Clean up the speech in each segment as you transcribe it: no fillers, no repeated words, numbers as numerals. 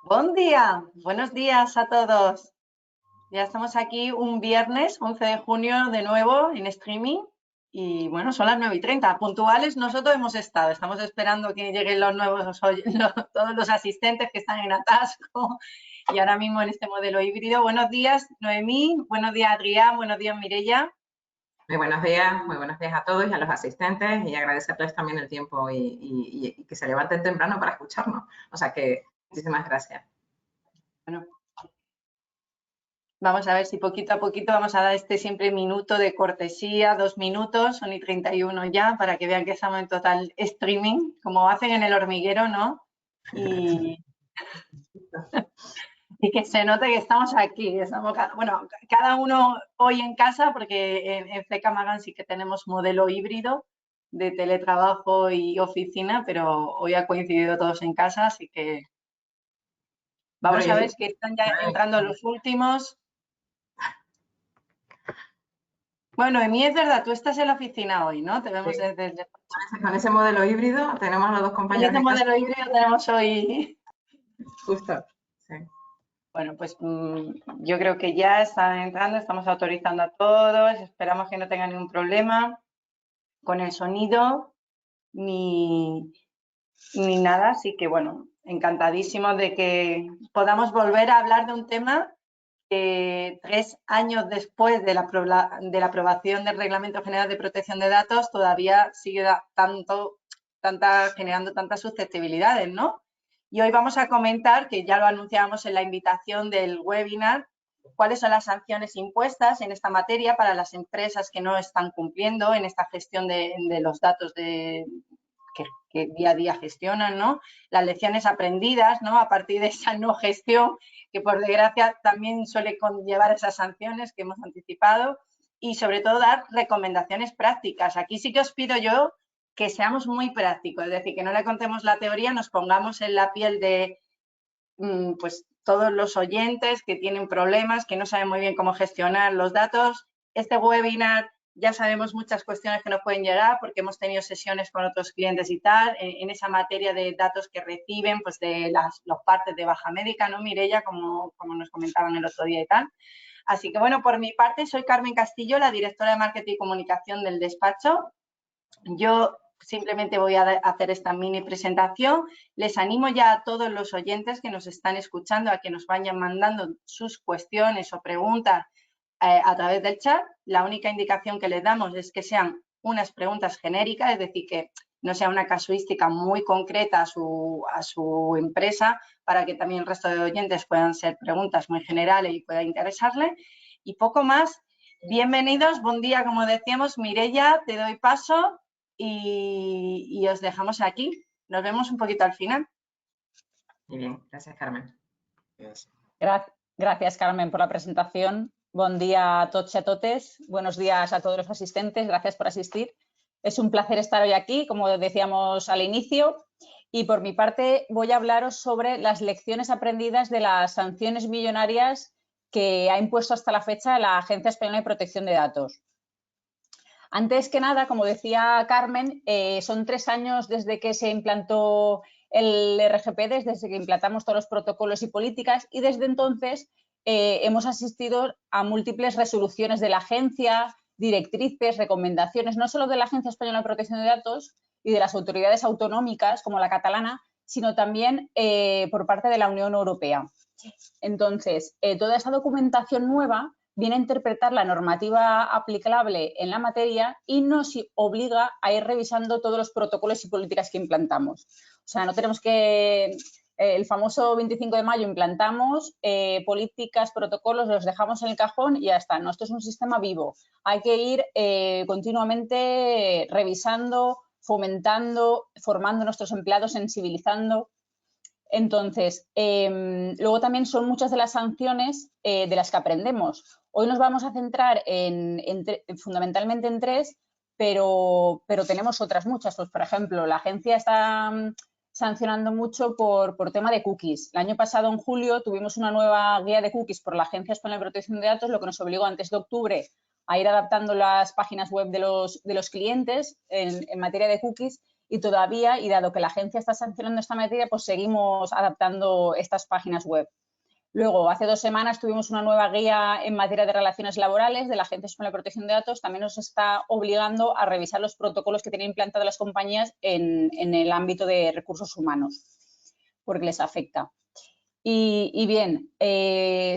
Buen día, buenos días a todos. Ya estamos aquí un viernes 11 de junio de nuevo en streaming y bueno, son las 9:30. Puntuales nosotros hemos estado, estamos esperando que lleguen los nuevos, todos los asistentes que están en atasco y ahora mismo en este modelo híbrido. Buenos días, Noemí, buenos días, Adrián, buenos días, Mireia. Muy buenos días a todos y a los asistentes y agradecerles también el tiempo y que se levanten temprano para escucharnos. O sea que muchísimas gracias. Bueno, vamos a ver si poquito a poquito vamos a dar este siempre minuto de cortesía, 2 minutos, son y 31 ya, para que vean que estamos en total streaming, como hacen en El Hormiguero, ¿no? Y, y que se note que estamos aquí, estamos, bueno, cada uno hoy en casa, porque en FECA Magan sí que tenemos modelo híbrido de teletrabajo y oficina, pero hoy ha coincidido todos en casa, así que Bueno, vamos a ver que están ya entrando los últimos. Bueno, Emi, es verdad, tú estás en la oficina hoy, ¿no? Te vemos sí, desde el despacho. con ese modelo híbrido tenemos a los dos En compañeros ese en casa modelo híbrido tenemos hoy. justo. Sí. Bueno, pues yo creo que ya están entrando, estamos autorizando a todos, esperamos que no tengan ningún problema con el sonido ni nada, así que bueno, encantadísimos de que podamos volver a hablar de un tema que 3 años después de la aprobación del Reglamento General de Protección de Datos todavía sigue generando tantas susceptibilidades, ¿no? Y hoy vamos a comentar, que ya lo anunciábamos en la invitación del webinar, cuáles son las sanciones impuestas en esta materia para las empresas que no están cumpliendo en esta gestión de los datos que día a día gestionan, ¿no? Las lecciones aprendidas, ¿no? A partir de esa no gestión, que por desgracia también suele conllevar esas sanciones que hemos anticipado, y sobre todo dar recomendaciones prácticas. Aquí sí que os pido yo que seamos muy prácticos, es decir, que no le contemos la teoría, nos pongamos en la piel de pues todos los oyentes que tienen problemas, que no saben muy bien cómo gestionar los datos. Este webinar ya sabemos muchas cuestiones que nos pueden llegar porque hemos tenido sesiones con otros clientes y tal, en esa materia de datos que reciben, pues de los partes de baja médica, ¿no, Mireia? Como nos comentaban el otro día y tal. Así que bueno, por mi parte, soy Carmen Castillo, la directora de Marketing y Comunicación del despacho. Yo simplemente voy a hacer esta mini presentación. Les animo ya a todos los oyentes que nos están escuchando a que nos vayan mandando sus cuestiones o preguntas a través del chat. La única indicación que les damos es que sean unas preguntas genéricas, es decir, que no sea una casuística muy concreta a su empresa, para que también el resto de oyentes puedan ser preguntas muy generales y pueda interesarles. Y poco más. Bienvenidos, buen día, como decíamos. Mireia, te doy paso y os dejamos aquí. Nos vemos un poquito al final. Muy bien, gracias Carmen. Gracias, Carmen, por la presentación. Buen día a tots y a totes. Buenos días a todos los asistentes. Gracias por asistir. Es un placer estar hoy aquí, como decíamos al inicio. Y por mi parte voy a hablaros sobre las lecciones aprendidas de las sanciones millonarias que ha impuesto hasta la fecha la Agencia Española de Protección de Datos. Antes que nada, como decía Carmen, son 3 años desde que se implantó el RGPD, desde que implantamos todos los protocolos y políticas, y desde entonces hemos asistido a múltiples resoluciones de la agencia, directrices, recomendaciones, no solo de la Agencia Española de Protección de Datos y de las autoridades autonómicas, como la catalana, sino también por parte de la Unión Europea. Entonces, toda esa documentación nueva viene a interpretar la normativa aplicable en la materia y nos obliga a ir revisando todos los protocolos y políticas que implantamos. O sea, no tenemos que... el famoso 25 de mayo implantamos políticas, protocolos, los dejamos en el cajón y ya está. No, esto es un sistema vivo. Hay que ir continuamente revisando, fomentando, formando a nuestros empleados, sensibilizando. Entonces, luego también son muchas de las sanciones de las que aprendemos. Hoy nos vamos a centrar fundamentalmente en 3, pero tenemos otras muchas. Pues, por ejemplo, la agencia está sancionando mucho por tema de cookies. El año pasado, en julio, tuvimos una nueva guía de cookies por la Agencia Española de Protección de Datos, lo que nos obligó antes de octubre a ir adaptando las páginas web de los clientes en materia de cookies. y todavía, y dado que la agencia está sancionando esta materia, pues seguimos adaptando estas páginas web. Luego, hace 2 semanas tuvimos una nueva guía en materia de relaciones laborales de la Agencia Española de Protección de Datos. También nos está obligando a revisar los protocolos que tienen implantados las compañías en el ámbito de recursos humanos, porque les afecta. Y bien,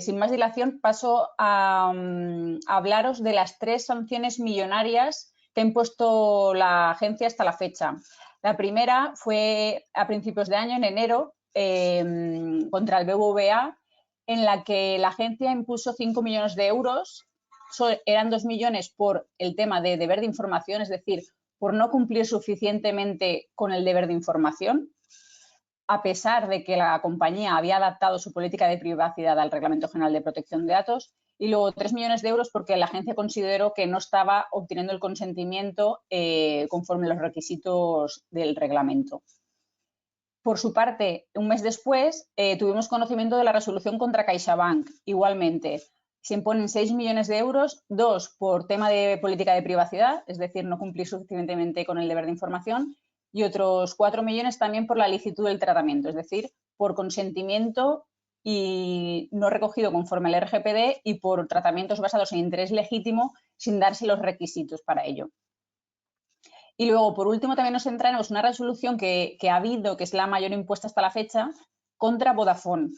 sin más dilación, paso a hablaros de las 3 sanciones millonarias que ha impuesto la agencia hasta la fecha. La primera fue a principios de año, en enero, contra el BBVA, en la que la agencia impuso 5 millones de euros. Eran 2 millones por el tema de deber de información, es decir, por no cumplir suficientemente con el deber de información, a pesar de que la compañía había adaptado su política de privacidad al Reglamento General de Protección de Datos, y luego 3 millones de euros porque la agencia consideró que no estaba obteniendo el consentimiento conforme a los requisitos del reglamento. Por su parte, un mes después, tuvimos conocimiento de la resolución contra CaixaBank. Igualmente, se imponen 6 millones de euros, 2 por tema de política de privacidad, es decir, no cumplir suficientemente con el deber de información, y otros 4 millones también por la licitud del tratamiento, es decir, por consentimiento y no recogido conforme al RGPD y por tratamientos basados en interés legítimo sin darse los requisitos para ello. Y luego, por último, también nos centramos en una resolución que ha habido, que es la mayor impuesta hasta la fecha, contra Vodafone.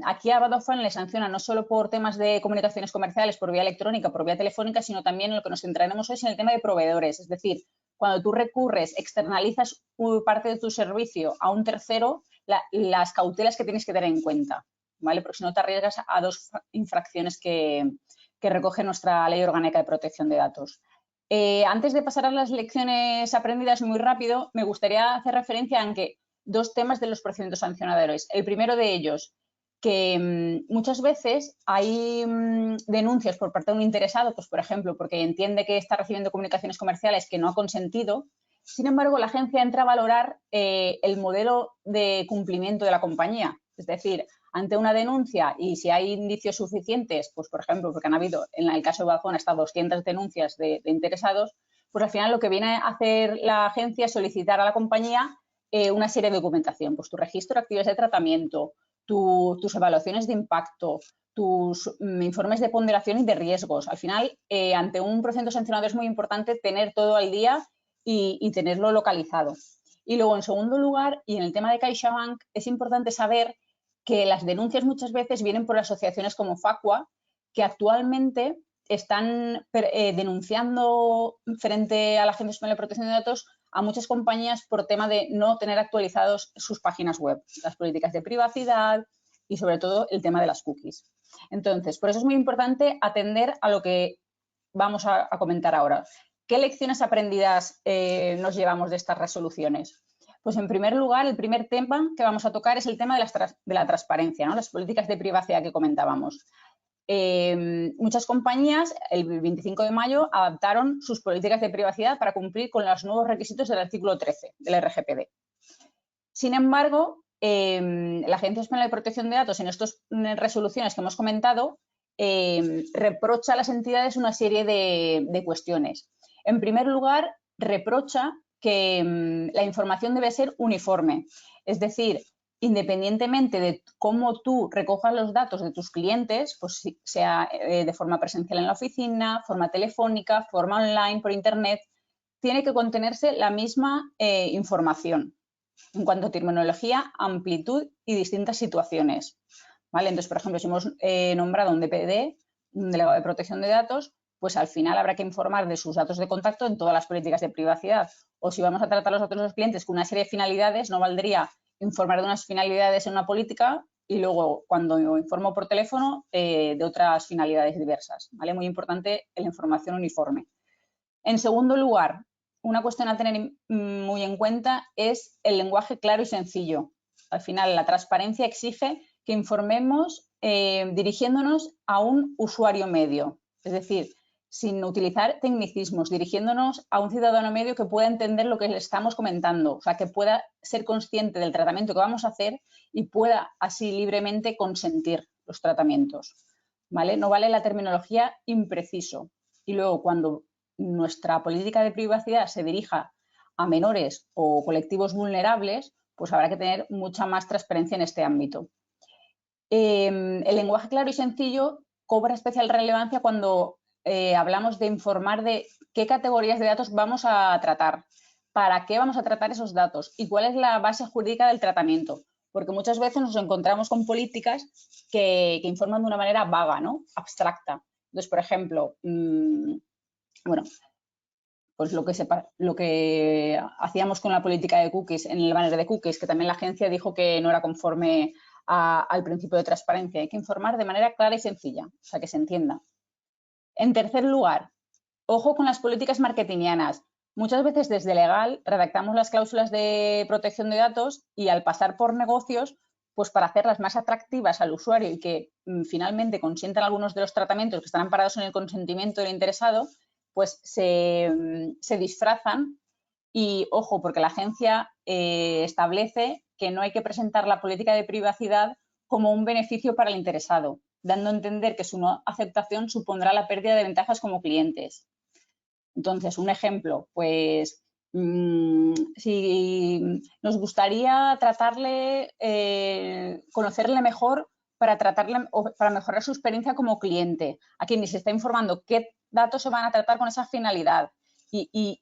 Aquí a Vodafone le sanciona no solo por temas de comunicaciones comerciales por vía electrónica, por vía telefónica, sino también en lo que nos centraremos hoy es en el tema de proveedores. Es decir, cuando tú recurres, externalizas parte de tu servicio a un tercero, las cautelas que tienes que tener en cuenta, ¿vale? Porque si no te arriesgas a 2 infracciones que recoge nuestra Ley Orgánica de Protección de Datos. Antes de pasar a las lecciones aprendidas muy rápido, me gustaría hacer referencia a que 2 temas de los procedimientos sancionadores. El primero de ellos, que muchas veces hay denuncias por parte de un interesado, pues por ejemplo, porque entiende que está recibiendo comunicaciones comerciales que no ha consentido. Sin embargo, la agencia entra a valorar el modelo de cumplimiento de la compañía. Es decir, ante una denuncia y si hay indicios suficientes, pues por ejemplo, porque han habido, en el caso de Vodafone, hasta 200 denuncias de interesados, pues al final lo que viene a hacer la agencia es solicitar a la compañía una serie de documentación, pues tu registro de actividades de tratamiento, tus evaluaciones de impacto, tus informes de ponderación y de riesgos. Al final, ante un procedimiento sancionador es muy importante tener todo al día y tenerlo localizado. Y luego, en segundo lugar, y en el tema de CaixaBank, es importante saber que las denuncias muchas veces vienen por asociaciones como Facua, que actualmente están denunciando frente a la Agencia Española de Protección de Datos a muchas compañías por tema de no tener actualizados sus páginas web, las políticas de privacidad y sobre todo el tema de las cookies. Entonces, por eso es muy importante atender a lo que vamos a comentar ahora. ¿Qué lecciones aprendidas nos llevamos de estas resoluciones? Pues en primer lugar, el primer tema que vamos a tocar es el tema de la transparencia, ¿no? Las políticas de privacidad que comentábamos. Muchas compañías, el 25 de mayo, adaptaron sus políticas de privacidad para cumplir con los nuevos requisitos del artículo 13 del RGPD. Sin embargo, la Agencia Española de Protección de Datos, en estas resoluciones que hemos comentado, reprocha a las entidades una serie de cuestiones. En primer lugar, reprocha que la información debe ser uniforme, es decir, independientemente de cómo tú recojas los datos de tus clientes, pues sea de forma presencial en la oficina, forma telefónica, forma online, por internet, tiene que contenerse la misma información en cuanto a terminología, amplitud y distintas situaciones, ¿vale? Entonces, por ejemplo, si hemos nombrado un DPD, un delegado de protección de datos, pues al final habrá que informar de sus datos de contacto en todas las políticas de privacidad. O si vamos a tratar los datos de los clientes con una serie de finalidades, no valdría informar de unas finalidades en una política y luego, cuando informo por teléfono, de otras finalidades diversas, ¿vale? Muy importante la información uniforme. En segundo lugar, una cuestión a tener muy en cuenta es el lenguaje claro y sencillo. Al final, la transparencia exige que informemos dirigiéndonos a un usuario medio, es decir, sin utilizar tecnicismos, dirigiéndonos a un ciudadano medio que pueda entender lo que le estamos comentando, o sea, que pueda ser consciente del tratamiento que vamos a hacer y pueda así libremente consentir los tratamientos, ¿vale? No vale la terminología impreciso. Y luego, cuando nuestra política de privacidad se dirija a menores o colectivos vulnerables, pues habrá que tener mucha más transparencia en este ámbito. El lenguaje claro y sencillo cobra especial relevancia cuando hablamos de informar de qué categorías de datos vamos a tratar, para qué vamos a tratar esos datos y cuál es la base jurídica del tratamiento. Porque muchas veces nos encontramos con políticas que informan de una manera vaga, ¿no? Abstracta. Entonces, por ejemplo, bueno, pues lo que hacíamos con la política de cookies, en el banner de cookies, que también la agencia dijo que no era conforme al principio de transparencia. Hay que informar de manera clara y sencilla, o sea, que se entienda. En tercer lugar, ojo con las políticas marketingianas. Muchas veces desde legal redactamos las cláusulas de protección de datos y al pasar por negocios, pues para hacerlas más atractivas al usuario y que finalmente consientan algunos de los tratamientos que están amparados en el consentimiento del interesado, pues se disfrazan y, ojo, porque la agencia establece que no hay que presentar la política de privacidad como un beneficio para el interesado, dando a entender que su no aceptación supondrá la pérdida de ventajas como clientes. Entonces, un ejemplo, pues si nos gustaría tratarle, conocerle mejor para tratarle o para mejorar su experiencia como cliente, a quien se está informando qué datos se van a tratar con esa finalidad y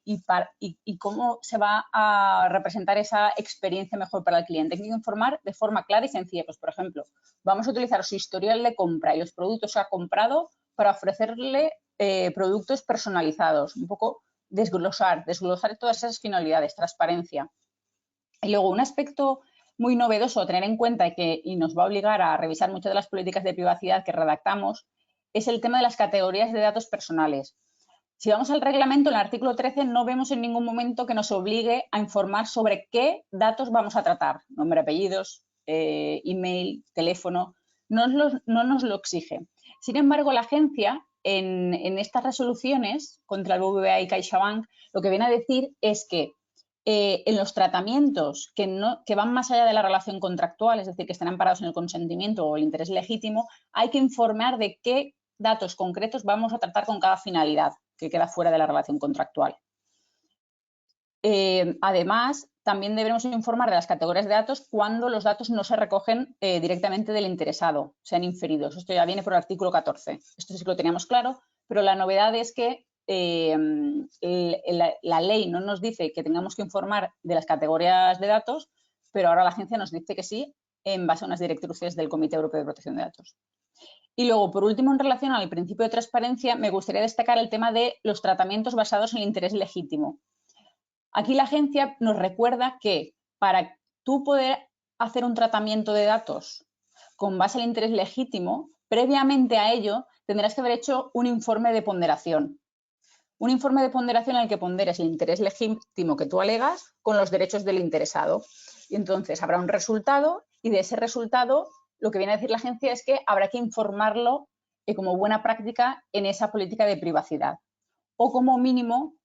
cómo se va a representar esa experiencia mejor para el cliente. Hay que informar de forma clara y sencilla. Pues, por ejemplo, vamos a utilizar su historial de compra y los productos que ha comprado para ofrecerle productos personalizados, un poco desglosar todas esas finalidades, transparencia. Y luego un aspecto muy novedoso a tener en cuenta y nos va a obligar a revisar muchas de las políticas de privacidad que redactamos es el tema de las categorías de datos personales. Si vamos al reglamento, en el artículo 13 no vemos en ningún momento que nos obligue a informar sobre qué datos vamos a tratar, nombre, apellidos, email, teléfono, no nos lo exige. Sin embargo, la agencia en estas resoluciones contra el BBVA y CaixaBank lo que viene a decir es que en los tratamientos que van más allá de la relación contractual, es decir, que estén amparados en el consentimiento o el interés legítimo, hay que informar de qué datos concretos vamos a tratar con cada finalidad que queda fuera de la relación contractual. Además, también deberemos informar de las categorías de datos cuando los datos no se recogen directamente del interesado, sean inferidos. Esto ya viene por el artículo 14. Esto sí que lo teníamos claro, pero la novedad es que la ley no nos dice que tengamos que informar de las categorías de datos, pero ahora la agencia nos dice que sí, en base a unas directrices del Comité Europeo de Protección de Datos. Y luego, por último, en relación al principio de transparencia, me gustaría destacar el tema de los tratamientos basados en el interés legítimo. Aquí la agencia nos recuerda que para tú poder hacer un tratamiento de datos con base al interés legítimo, previamente a ello tendrás que haber hecho un informe de ponderación. Un informe de ponderación en el que ponderes el interés legítimo que tú alegas con los derechos del interesado. Y entonces habrá un resultado y de ese resultado lo que viene a decir la agencia es que habrá que informarlo como buena práctica en esa política de privacidad. O como mínimo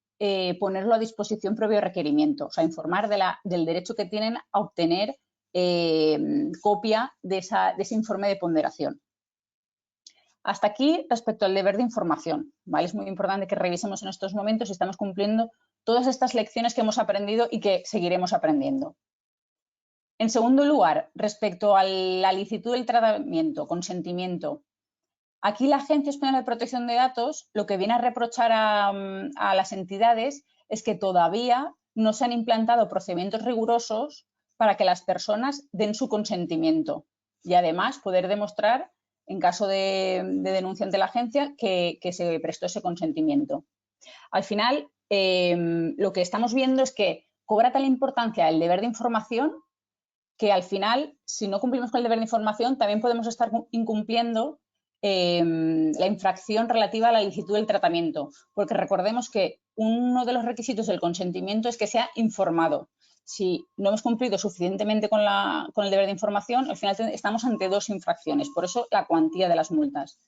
ponerlo a disposición previo requerimiento, o sea, informar del derecho que tienen a obtener copia de ese informe de ponderación. Hasta aquí respecto al deber de información, ¿vale? Es muy importante que revisemos en estos momentos si estamos cumpliendo todas estas lecciones que hemos aprendido y que seguiremos aprendiendo. En segundo lugar, respecto a la licitud del tratamiento, consentimiento. Aquí la Agencia Española de Protección de Datos lo que viene a reprochar a las entidades es que todavía no se han implantado procedimientos rigurosos para que las personas den su consentimiento y además poder demostrar en caso de denuncia ante la agencia que se prestó ese consentimiento. Al final, lo que estamos viendo es que cobra tal importancia el deber de información que al final, si no cumplimos con el deber de información, también podemos estar incumpliendo la infracción relativa a la licitud del tratamiento, porque recordemos que uno de los requisitos del consentimiento es que sea informado. Si no hemos cumplido suficientemente con el deber de información, al final estamos ante dos infracciones, por eso la cuantía de las multas.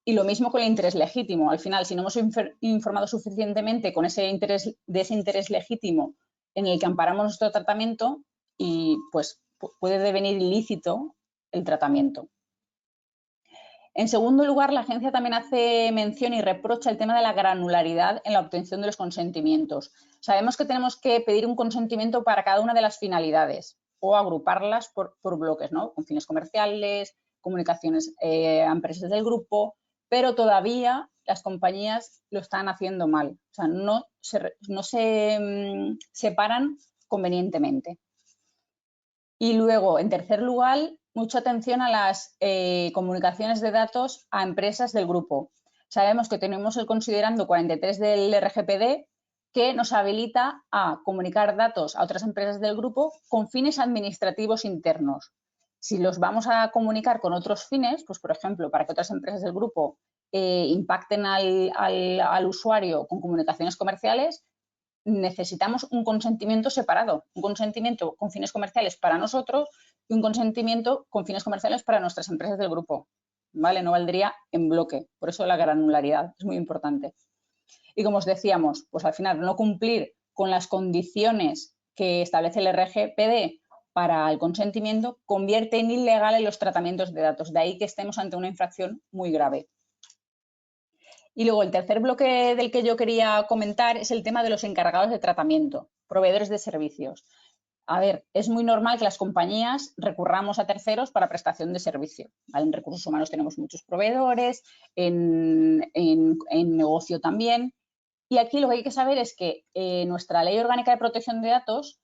Y lo mismo con el interés legítimo. Al final, si no hemos informado suficientemente con ese interés legítimo en el que amparamos nuestro tratamiento, y pues puede devenir ilícito el tratamiento. En segundo lugar, la agencia también hace mención y reprocha el tema de la granularidad en la obtención de los consentimientos. Sabemos que tenemos que pedir un consentimiento para cada una de las finalidades o agruparlas por bloques, ¿no? Con fines comerciales, comunicaciones a empresas del grupo, pero todavía las compañías lo están haciendo mal. O sea, no se separan convenientemente. Y luego, en tercer lugar, mucha atención a las comunicaciones de datos a empresas del grupo. Sabemos que tenemos el considerando 43 del RGPD que nos habilita a comunicar datos a otras empresas del grupo con fines administrativos internos. Si los vamos a comunicar con otros fines, pues por ejemplo, para que otras empresas del grupo impacten al usuario con comunicaciones comerciales, necesitamos un consentimiento separado, un consentimiento con fines comerciales para nosotros y un consentimiento con fines comerciales para nuestras empresas del grupo, ¿vale? No valdría en bloque, por eso la granularidad es muy importante. Y como os decíamos, pues al final no cumplir con las condiciones que establece el RGPD para el consentimiento convierte en ilegales los tratamientos de datos, de ahí que estemos ante una infracción muy grave. Y luego el tercer bloque del que yo quería comentar es el tema de los encargados de tratamiento, proveedores de servicios. A ver, es muy normal que las compañías recurramos a terceros para prestación de servicio, ¿vale? En recursos humanos tenemos muchos proveedores, en negocio también. Y aquí lo que hay que saber es que nuestra Ley Orgánica de Protección de Datos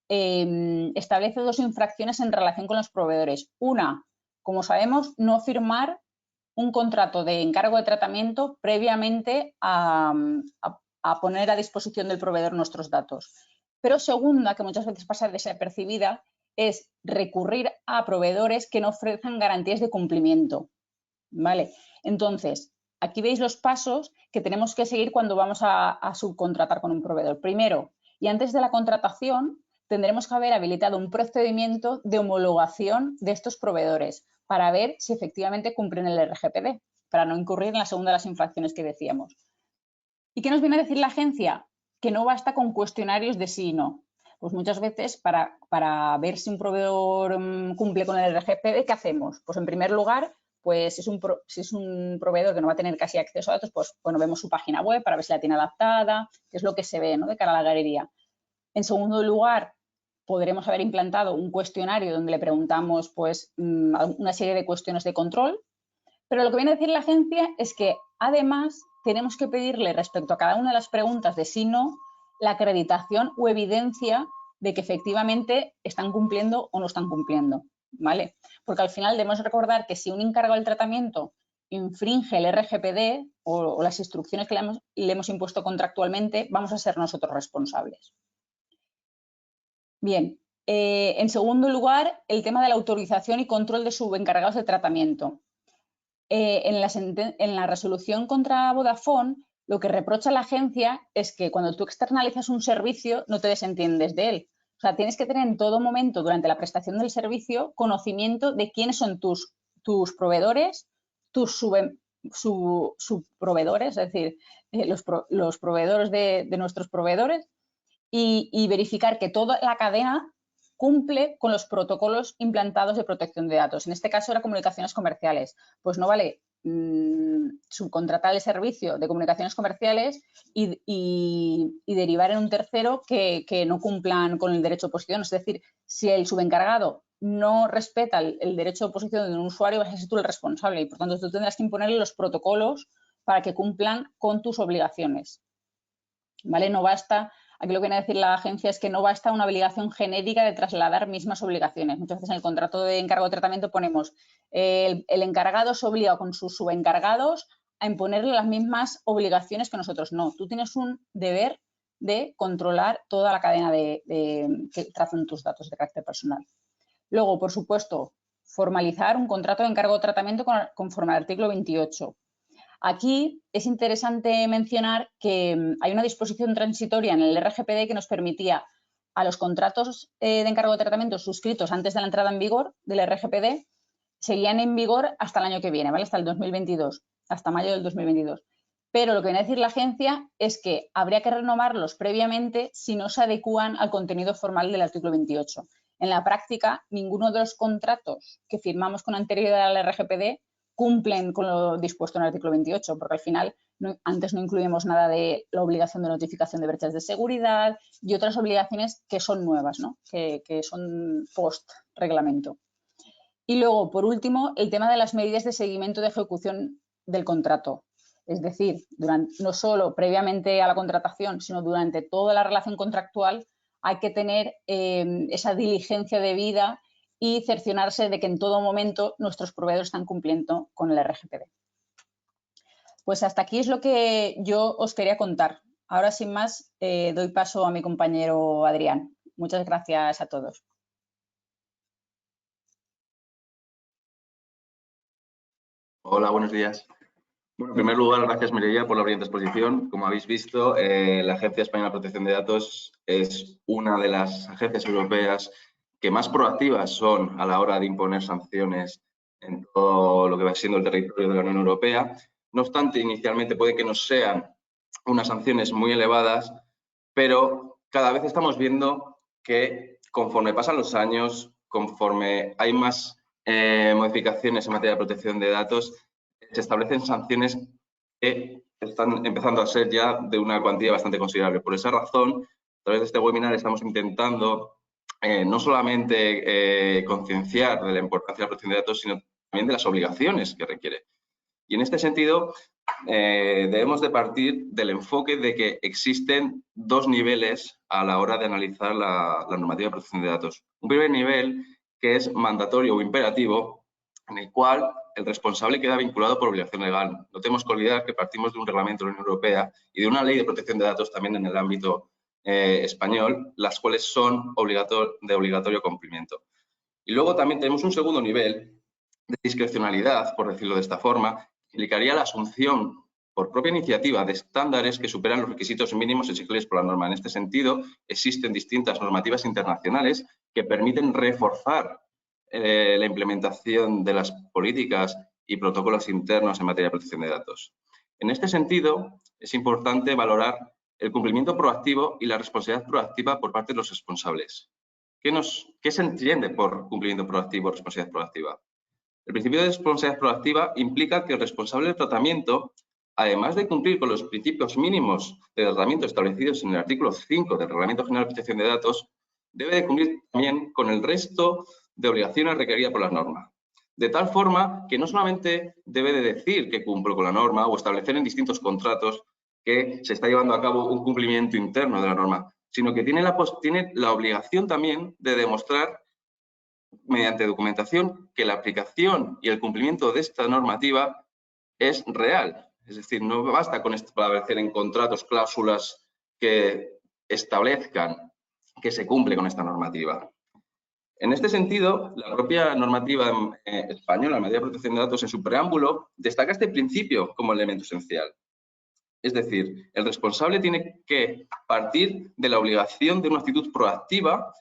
establece dos infracciones en relación con los proveedores. Una, como sabemos, no firmar un contrato de encargo de tratamiento previamente a poner a disposición del proveedor nuestros datos. Pero segunda, que muchas veces pasa desapercibida, es recurrir a proveedores que no ofrezcan garantías de cumplimiento, ¿vale? Entonces, aquí veis los pasos que tenemos que seguir cuando vamos a subcontratar con un proveedor. Primero, y antes de la contratación, tendremos que haber habilitado un procedimiento de homologación de estos proveedores para ver si efectivamente cumplen el RGPD, para no incurrir en la segunda de las infracciones que decíamos. ¿Y qué nos viene a decir la agencia? Que no basta con cuestionarios de sí y no. Pues muchas veces para ver si un proveedor cumple con el RGPD, ¿qué hacemos? Pues en primer lugar, pues si es un proveedor que no va a tener casi acceso a datos, pues bueno, vemos su página web para ver si la tiene adaptada, qué es lo que se ve, ¿no?, de cara a la galería. En segundo lugar, podremos haber implantado un cuestionario donde le preguntamos pues una serie de cuestiones de control, pero lo que viene a decir la agencia es que además tenemos que pedirle respecto a cada una de las preguntas de sí o no la acreditación o evidencia de que efectivamente están cumpliendo o no están cumpliendo, ¿vale? Porque al final debemos recordar que si un encargado del tratamiento infringe el RGPD o las instrucciones que le hemos impuesto contractualmente, vamos a ser nosotros responsables. Bien, en segundo lugar, el tema de la autorización y control de subencargados de tratamiento. En la resolución contra Vodafone, lo que reprocha la agencia es que cuando tú externalizas un servicio no te desentiendes de él. O sea, tienes que tener en todo momento durante la prestación del servicio conocimiento de quiénes son tus proveedores, tus subproveedores, es decir, los proveedores de nuestros proveedores y verificar que toda la cadena cumple con los protocolos implantados de protección de datos. En este caso, era comunicaciones comerciales. Pues no vale subcontratar el servicio de comunicaciones comerciales y derivar en un tercero que no cumplan con el derecho de oposición. Es decir, si el subencargado no respeta el derecho de oposición de un usuario, vas a ser tú el responsable y, por tanto, tú tendrás que imponerle los protocolos para que cumplan con tus obligaciones, ¿vale? No basta. Aquí lo que viene a decir la agencia es que no basta una obligación genérica de trasladar mismas obligaciones. Muchas veces en el contrato de encargo de tratamiento ponemos el encargado se obliga con sus subencargados a imponerle las mismas obligaciones que nosotros. No, tú tienes un deber de controlar toda la cadena que trazan tus datos de carácter personal. Luego, por supuesto, formalizar un contrato de encargo de tratamiento conforme al artículo 28. Aquí es interesante mencionar que hay una disposición transitoria en el RGPD que nos permitía a los contratos de encargo de tratamiento suscritos antes de la entrada en vigor del RGPD seguían en vigor hasta el año que viene, ¿vale? Hasta el 2022, hasta mayo del 2022. Pero lo que viene a decir la agencia es que habría que renovarlos previamente si no se adecúan al contenido formal del artículo 28. En la práctica, ninguno de los contratos que firmamos con anterioridad al RGPD cumplen con lo dispuesto en el artículo 28, porque al final antes no incluimos nada de la obligación de notificación de brechas de seguridad y otras obligaciones que son nuevas, ¿no? que son post-reglamento. Y luego, por último, el tema de las medidas de seguimiento de ejecución del contrato. Es decir, no solo previamente a la contratación, sino durante toda la relación contractual hay que tener esa diligencia debida y cerciorarse de que en todo momento nuestros proveedores están cumpliendo con el RGPD. Pues hasta aquí es lo que yo os quería contar. Ahora, sin más, doy paso a mi compañero Adrián. Muchas gracias a todos. Hola, buenos días. Bueno, en primer lugar, gracias Mireia por la brillante exposición. Como habéis visto, la Agencia Española de Protección de Datos es una de las agencias europeas que más proactivas son a la hora de imponer sanciones en todo lo que va siendo el territorio de la Unión Europea. No obstante, inicialmente puede que no sean unas sanciones muy elevadas, pero cada vez estamos viendo que conforme pasan los años, conforme hay más modificaciones en materia de protección de datos, se establecen sanciones que están empezando a ser ya de una cuantía bastante considerable. Por esa razón, a través de este webinar estamos intentando no solamente concienciar de la importancia de la protección de datos, sino también de las obligaciones que requiere. Y en este sentido, debemos de partir del enfoque de que existen dos niveles a la hora de analizar la normativa de protección de datos. Un primer nivel que es mandatorio o imperativo, en el cual el responsable queda vinculado por obligación legal. No tenemos que olvidar que partimos de un reglamento de la Unión Europea y de una ley de protección de datos también en el ámbito español, las cuales son de obligatorio cumplimiento. Y luego también tenemos un segundo nivel de discrecionalidad, por decirlo de esta forma, que implicaría la asunción por propia iniciativa de estándares que superan los requisitos mínimos exigibles por la norma. En este sentido, existen distintas normativas internacionales que permiten reforzar la implementación de las políticas y protocolos internos en materia de protección de datos. En este sentido, es importante valorar el cumplimiento proactivo y la responsabilidad proactiva por parte de los responsables. ¿Qué se entiende por cumplimiento proactivo o responsabilidad proactiva? El principio de responsabilidad proactiva implica que el responsable del tratamiento, además de cumplir con los principios mínimos de tratamiento establecidos en el artículo 5 del Reglamento General de Protección de Datos, debe de cumplir también con el resto de obligaciones requeridas por la norma. De tal forma que no solamente debe de decir que cumplo con la norma o establecer en distintos contratos que se está llevando a cabo un cumplimiento interno de la norma, sino que tiene la obligación también de demostrar mediante documentación que la aplicación y el cumplimiento de esta normativa es real. Es decir, no basta con establecer en contratos cláusulas que establezcan que se cumple con esta normativa. En este sentido, la propia normativa española en materia de protección de datos, en su preámbulo, destaca este principio como elemento esencial. Es decir, el responsable tiene que partir de la obligación de una actitud proactiva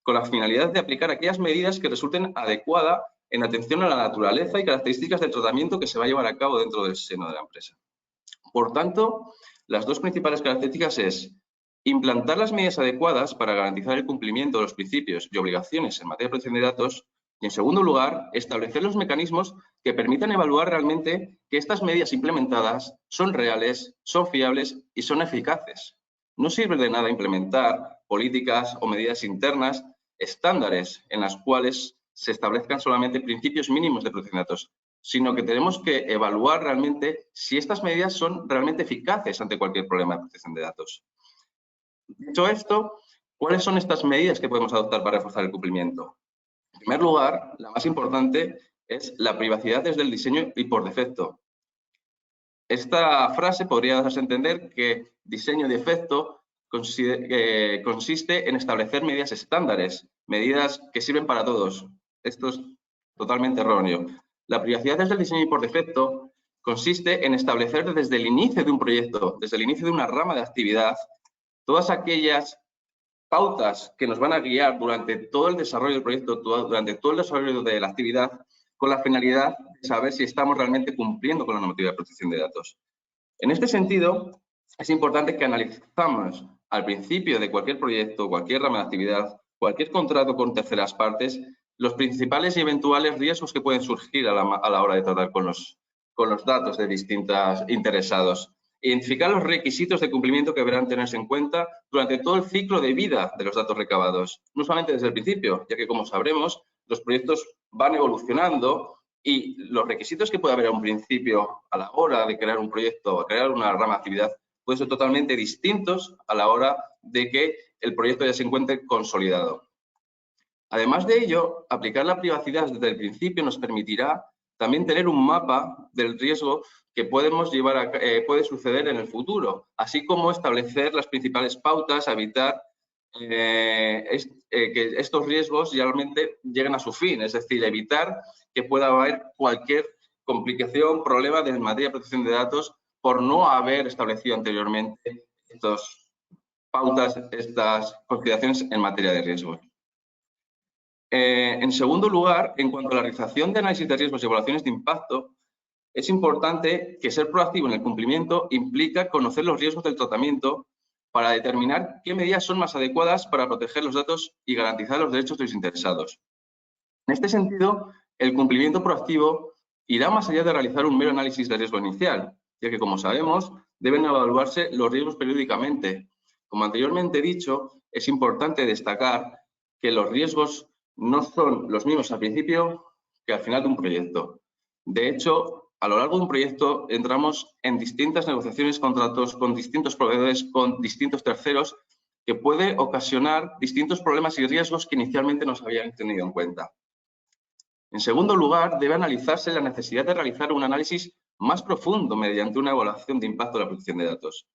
con la finalidad de aplicar aquellas medidas que resulten adecuadas en atención a la naturaleza y características del tratamiento que se va a llevar a cabo dentro del seno de la empresa. Por tanto, las dos principales características es implantar las medidas adecuadas para garantizar el cumplimiento de los principios y obligaciones en materia de protección de datos y, en segundo lugar, establecer los mecanismos que permitan evaluar realmente que estas medidas implementadas son reales, son fiables y son eficaces. No sirve de nada implementar políticas o medidas internas, estándares en las cuales se establezcan solamente principios mínimos de protección de datos, sino que tenemos que evaluar realmente si estas medidas son realmente eficaces ante cualquier problema de protección de datos. Dicho esto, ¿cuáles son estas medidas que podemos adoptar para reforzar el cumplimiento? En primer lugar, la más importante es la privacidad desde el diseño y por defecto. Esta frase podría darse a entender que diseño de efecto consiste en establecer medidas estándares, medidas que sirven para todos. Esto es totalmente erróneo. La privacidad desde el diseño y por defecto consiste en establecer desde el inicio de un proyecto, desde el inicio de una rama de actividad, todas aquellas pautas que nos van a guiar durante todo el desarrollo del proyecto, durante todo el desarrollo de la actividad, con la finalidad de saber si estamos realmente cumpliendo con la normativa de protección de datos. En este sentido, es importante que analicemos al principio de cualquier proyecto, cualquier rama de actividad, cualquier contrato con terceras partes, los principales y eventuales riesgos que pueden surgir a la hora de tratar con los datos de distintos interesados. Identificar los requisitos de cumplimiento que deberán tenerse en cuenta durante todo el ciclo de vida de los datos recabados, no solamente desde el principio, ya que, como sabremos, los proyectos van evolucionando y los requisitos que puede haber a un principio a la hora de crear un proyecto o crear una rama de actividad pueden ser totalmente distintos a la hora de que el proyecto ya se encuentre consolidado. Además de ello, aplicar la privacidad desde el principio nos permitirá también tener un mapa del riesgo que podemos puede suceder en el futuro, así como establecer las principales pautas a evitar que estos riesgos realmente lleguen a su fin, es decir, evitar que pueda haber cualquier complicación, problema en materia de protección de datos por no haber establecido anteriormente estas pautas, estas consideraciones en materia de riesgos. En segundo lugar, en cuanto a la realización de análisis de riesgos y evaluaciones de impacto, es importante que ser proactivo en el cumplimiento implica conocer los riesgos del tratamiento para determinar qué medidas son más adecuadas para proteger los datos y garantizar los derechos de los interesados. En este sentido, el cumplimiento proactivo irá más allá de realizar un mero análisis de riesgo inicial, ya que, como sabemos, deben evaluarse los riesgos periódicamente. Como anteriormente he dicho, es importante destacar que los riesgos no son los mismos al principio que al final de un proyecto. De hecho, a lo largo de un proyecto entramos en distintas negociaciones, contratos con distintos proveedores, con distintos terceros, que puede ocasionar distintos problemas y riesgos que inicialmente no se habían tenido en cuenta. En segundo lugar, debe analizarse la necesidad de realizar un análisis más profundo mediante una evaluación de impacto de la protección de datos.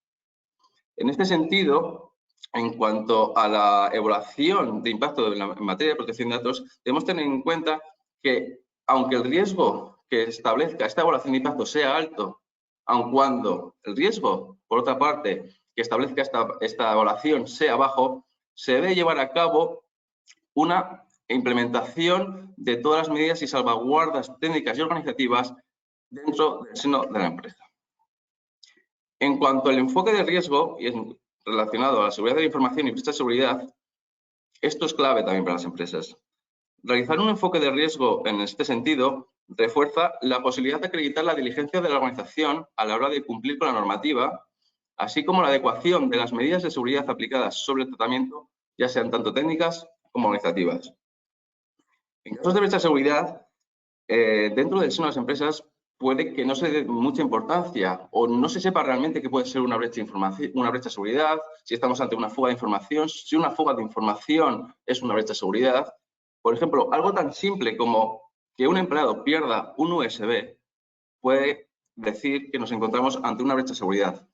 En este sentido, en cuanto a la evaluación de impacto en materia de protección de datos, debemos tener en cuenta que, aunque el riesgo que establezca esta evaluación de impacto sea alto, aun cuando el riesgo, por otra parte, que establezca esta evaluación sea bajo, se debe llevar a cabo una implementación de todas las medidas y salvaguardas técnicas y organizativas dentro del seno de la empresa. En cuanto al enfoque de riesgo, y es relacionado a la seguridad de la información y presta de seguridad, esto es clave también para las empresas. Realizar un enfoque de riesgo en este sentido refuerza la posibilidad de acreditar la diligencia de la organización a la hora de cumplir con la normativa, así como la adecuación de las medidas de seguridad aplicadas sobre el tratamiento, ya sean tanto técnicas como organizativas. En casos de brecha de seguridad, dentro del seno de las empresas puede que no se dé mucha importancia o no se sepa realmente qué puede ser una brecha de seguridad, si estamos ante una fuga de información, si una fuga de información es una brecha de seguridad. Por ejemplo, algo tan simple como que un empleado pierda un USB puede decir que nos encontramos ante una brecha de seguridad.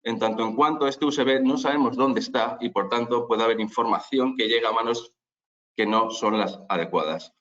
En tanto en cuanto este USB no sabemos dónde está y, por tanto, puede haber información que llega a manos que no son las adecuadas.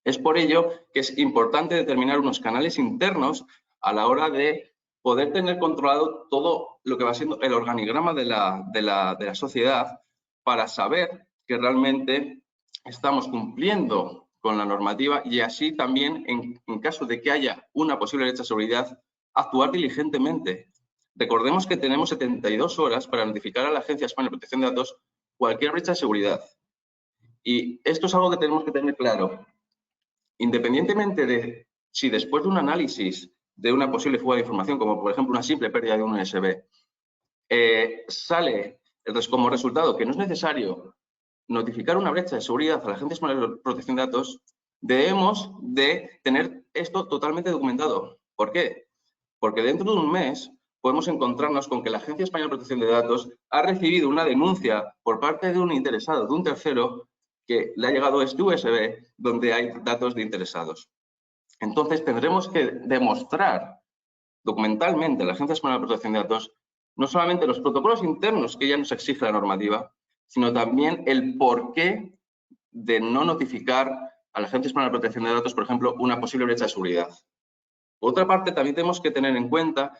Es por ello que es importante determinar unos canales internos a la hora de poder tener controlado todo lo que va siendo el organigrama de la sociedad para saber que realmente estamos cumpliendo con la normativa y así también, en caso de que haya una posible brecha de seguridad, actuar diligentemente. Recordemos que tenemos 72 horas para notificar a la Agencia Española de Protección de Datos cualquier brecha de seguridad. Y esto es algo que tenemos que tener claro. Independientemente de si después de un análisis de una posible fuga de información, como por ejemplo una simple pérdida de un USB, sale como resultado que no es necesario notificar una brecha de seguridad a la Agencia Española de Protección de Datos, debemos de tener esto totalmente documentado. ¿Por qué? Porque dentro de un mes podemos encontrarnos con que la Agencia Española de Protección de Datos ha recibido una denuncia por parte de un interesado, de un tercero, que le ha llegado este USB donde hay datos de interesados. Entonces, tendremos que demostrar documentalmente a la Agencia Española de Protección de Datos no solamente los protocolos internos que ya nos exige la normativa, sino también el porqué de no notificar a la Agencia Española de Protección de Datos, por ejemplo, una posible brecha de seguridad. Por otra parte, también tenemos que tener en cuenta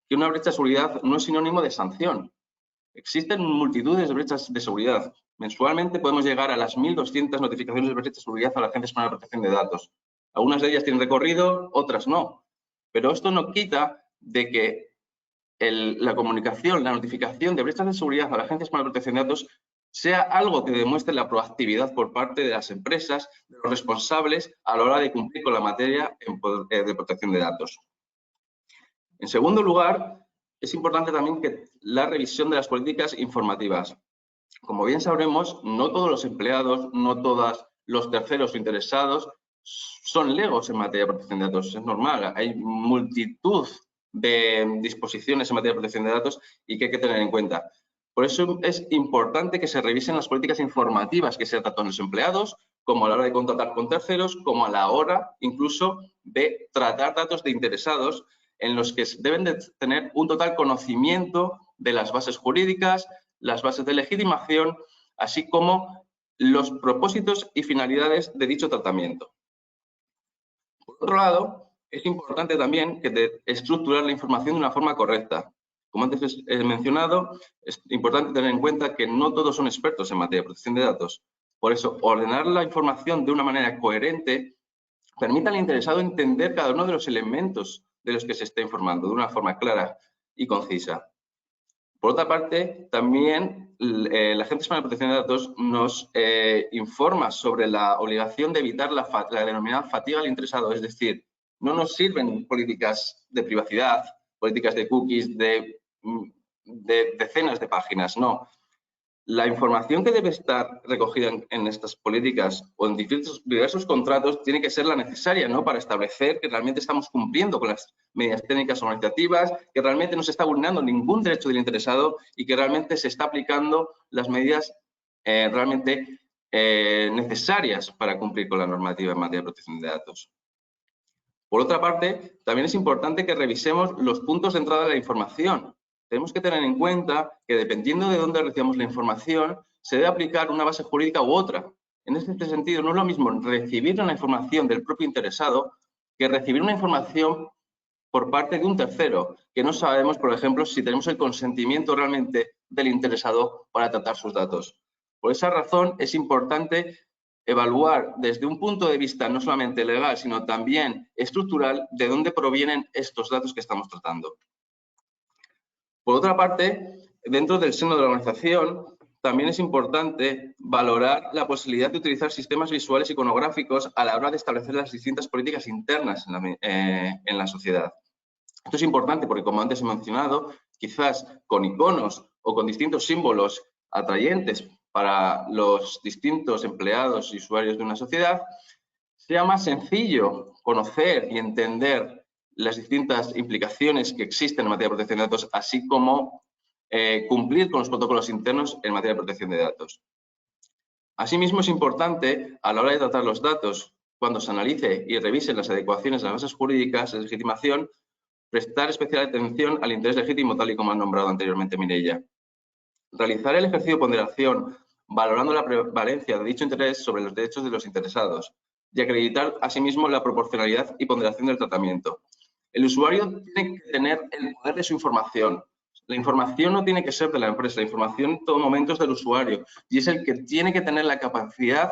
que una brecha de seguridad no es sinónimo de sanción. Existen multitudes de brechas de seguridad. Mensualmente podemos llegar a las 1.200 notificaciones de brechas de seguridad a la Agencia Española de Protección de Datos. Algunas de ellas tienen recorrido, otras no. Pero esto no quita de que la comunicación, la notificación de brechas de seguridad a la Agencia Española de Protección de Datos sea algo que demuestre la proactividad por parte de las empresas, de los responsables a la hora de cumplir con la materia de protección de datos. En segundo lugar, es importante también que la revisión de las políticas informativas. Como bien sabremos, no todos los empleados, no todos los terceros o interesados son legos en materia de protección de datos. Es normal, hay multitud de disposiciones en materia de protección de datos y que hay que tener en cuenta. Por eso es importante que se revisen las políticas informativas que se tratan los empleados, como a la hora de contratar con terceros, como a la hora incluso de tratar datos de interesados en los que deben de tener un total conocimiento de las bases jurídicas, las bases de legitimación, así como los propósitos y finalidades de dicho tratamiento. Por otro lado, es importante también estructurar la información de una forma correcta. Como antes he mencionado, es importante tener en cuenta que no todos son expertos en materia de protección de datos. Por eso, ordenar la información de una manera coherente permite al interesado entender cada uno de los elementos de los que se está informando de una forma clara y concisa. Por otra parte, también la Agencia Española de Protección de Datos nos informa sobre la obligación de evitar la denominada fatiga al interesado, es decir, no nos sirven políticas de privacidad, políticas de cookies, de decenas de páginas, no. La información que debe estar recogida en estas políticas o en diversos contratos tiene que ser la necesaria, ¿no?, para establecer que realmente estamos cumpliendo con las medidas técnicas organizativas, que realmente no se está vulnerando ningún derecho del interesado y que realmente se está aplicando las medidas realmente necesarias para cumplir con la normativa en materia de protección de datos. Por otra parte, también es importante que revisemos los puntos de entrada de la información. Tenemos que tener en cuenta que dependiendo de dónde recibamos la información, se debe aplicar una base jurídica u otra. En este sentido, no es lo mismo recibir una información del propio interesado que recibir una información por parte de un tercero, que no sabemos, por ejemplo, si tenemos el consentimiento realmente del interesado para tratar sus datos. Por esa razón, es importante evaluar desde un punto de vista no solamente legal, sino también estructural, de dónde provienen estos datos que estamos tratando. Por otra parte, dentro del seno de la organización, también es importante valorar la posibilidad de utilizar sistemas visuales iconográficos a la hora de establecer las distintas políticas internas en la sociedad. Esto es importante porque, como antes he mencionado, quizás con iconos o con distintos símbolos atrayentes para los distintos empleados y usuarios de una sociedad, sea más sencillo conocer y entender las distintas implicaciones que existen en materia de protección de datos, así como cumplir con los protocolos internos en materia de protección de datos. Asimismo, es importante, a la hora de tratar los datos, cuando se analice y revise las adecuaciones de las bases jurídicas de legitimación, prestar especial atención al interés legítimo, tal y como ha nombrado anteriormente Mireia. Realizar el ejercicio de ponderación, valorando la prevalencia de dicho interés sobre los derechos de los interesados, y acreditar asimismo la proporcionalidad y ponderación del tratamiento. El usuario tiene que tener el poder de su información. La información no tiene que ser de la empresa, la información en todo momento es del usuario y es el que tiene que tener la capacidad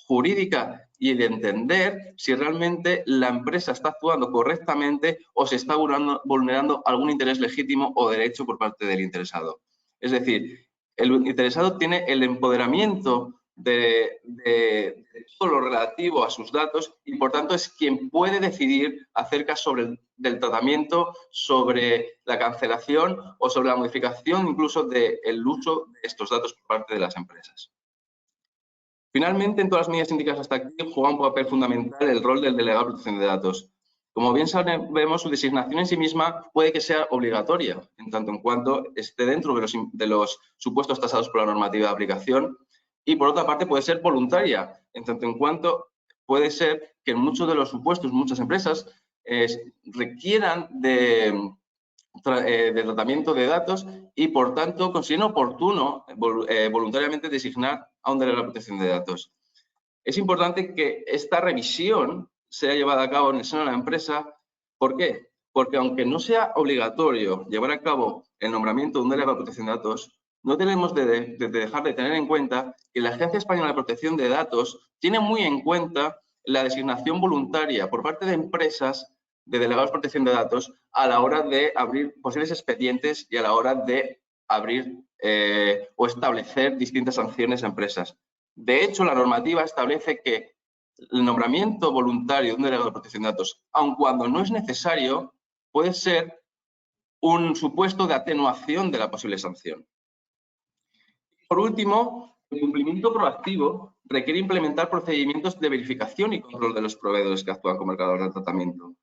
jurídica y de entender si realmente la empresa está actuando correctamente o se está vulnerando algún interés legítimo o derecho por parte del interesado. Es decir, el interesado tiene el empoderamiento de todo lo relativo a sus datos y, por tanto, es quien puede decidir acerca del tratamiento, sobre la cancelación o sobre la modificación incluso del uso de estos datos por parte de las empresas. Finalmente, en todas las medidas indicadas hasta aquí, juega un papel fundamental el rol del delegado de protección de datos. Como bien sabemos, su designación en sí misma puede que sea obligatoria, en tanto en cuanto esté dentro de los supuestos tasados por la normativa de aplicación, y por otra parte puede ser voluntaria, en tanto en cuanto puede ser que en muchos de los supuestos, muchas empresas requieran de tratamiento de datos y, por tanto, consideren oportuno voluntariamente designar a un delegado de protección de datos. Es importante que esta revisión sea llevada a cabo en el seno de la empresa. ¿Por qué? Porque aunque no sea obligatorio llevar a cabo el nombramiento de un delegado de protección de datos, no tenemos de dejar de tener en cuenta que la Agencia Española de Protección de Datos tiene muy en cuenta la designación voluntaria por parte de empresas de delegados de protección de datos a la hora de abrir posibles expedientes y a la hora de abrir o establecer distintas sanciones a empresas. De hecho, la normativa establece que el nombramiento voluntario de un delegado de protección de datos, aun cuando no es necesario, puede ser un supuesto de atenuación de la posible sanción. Por último, el cumplimiento proactivo requiere implementar procedimientos de verificación y control de los proveedores que actúan como marcadores de tratamiento.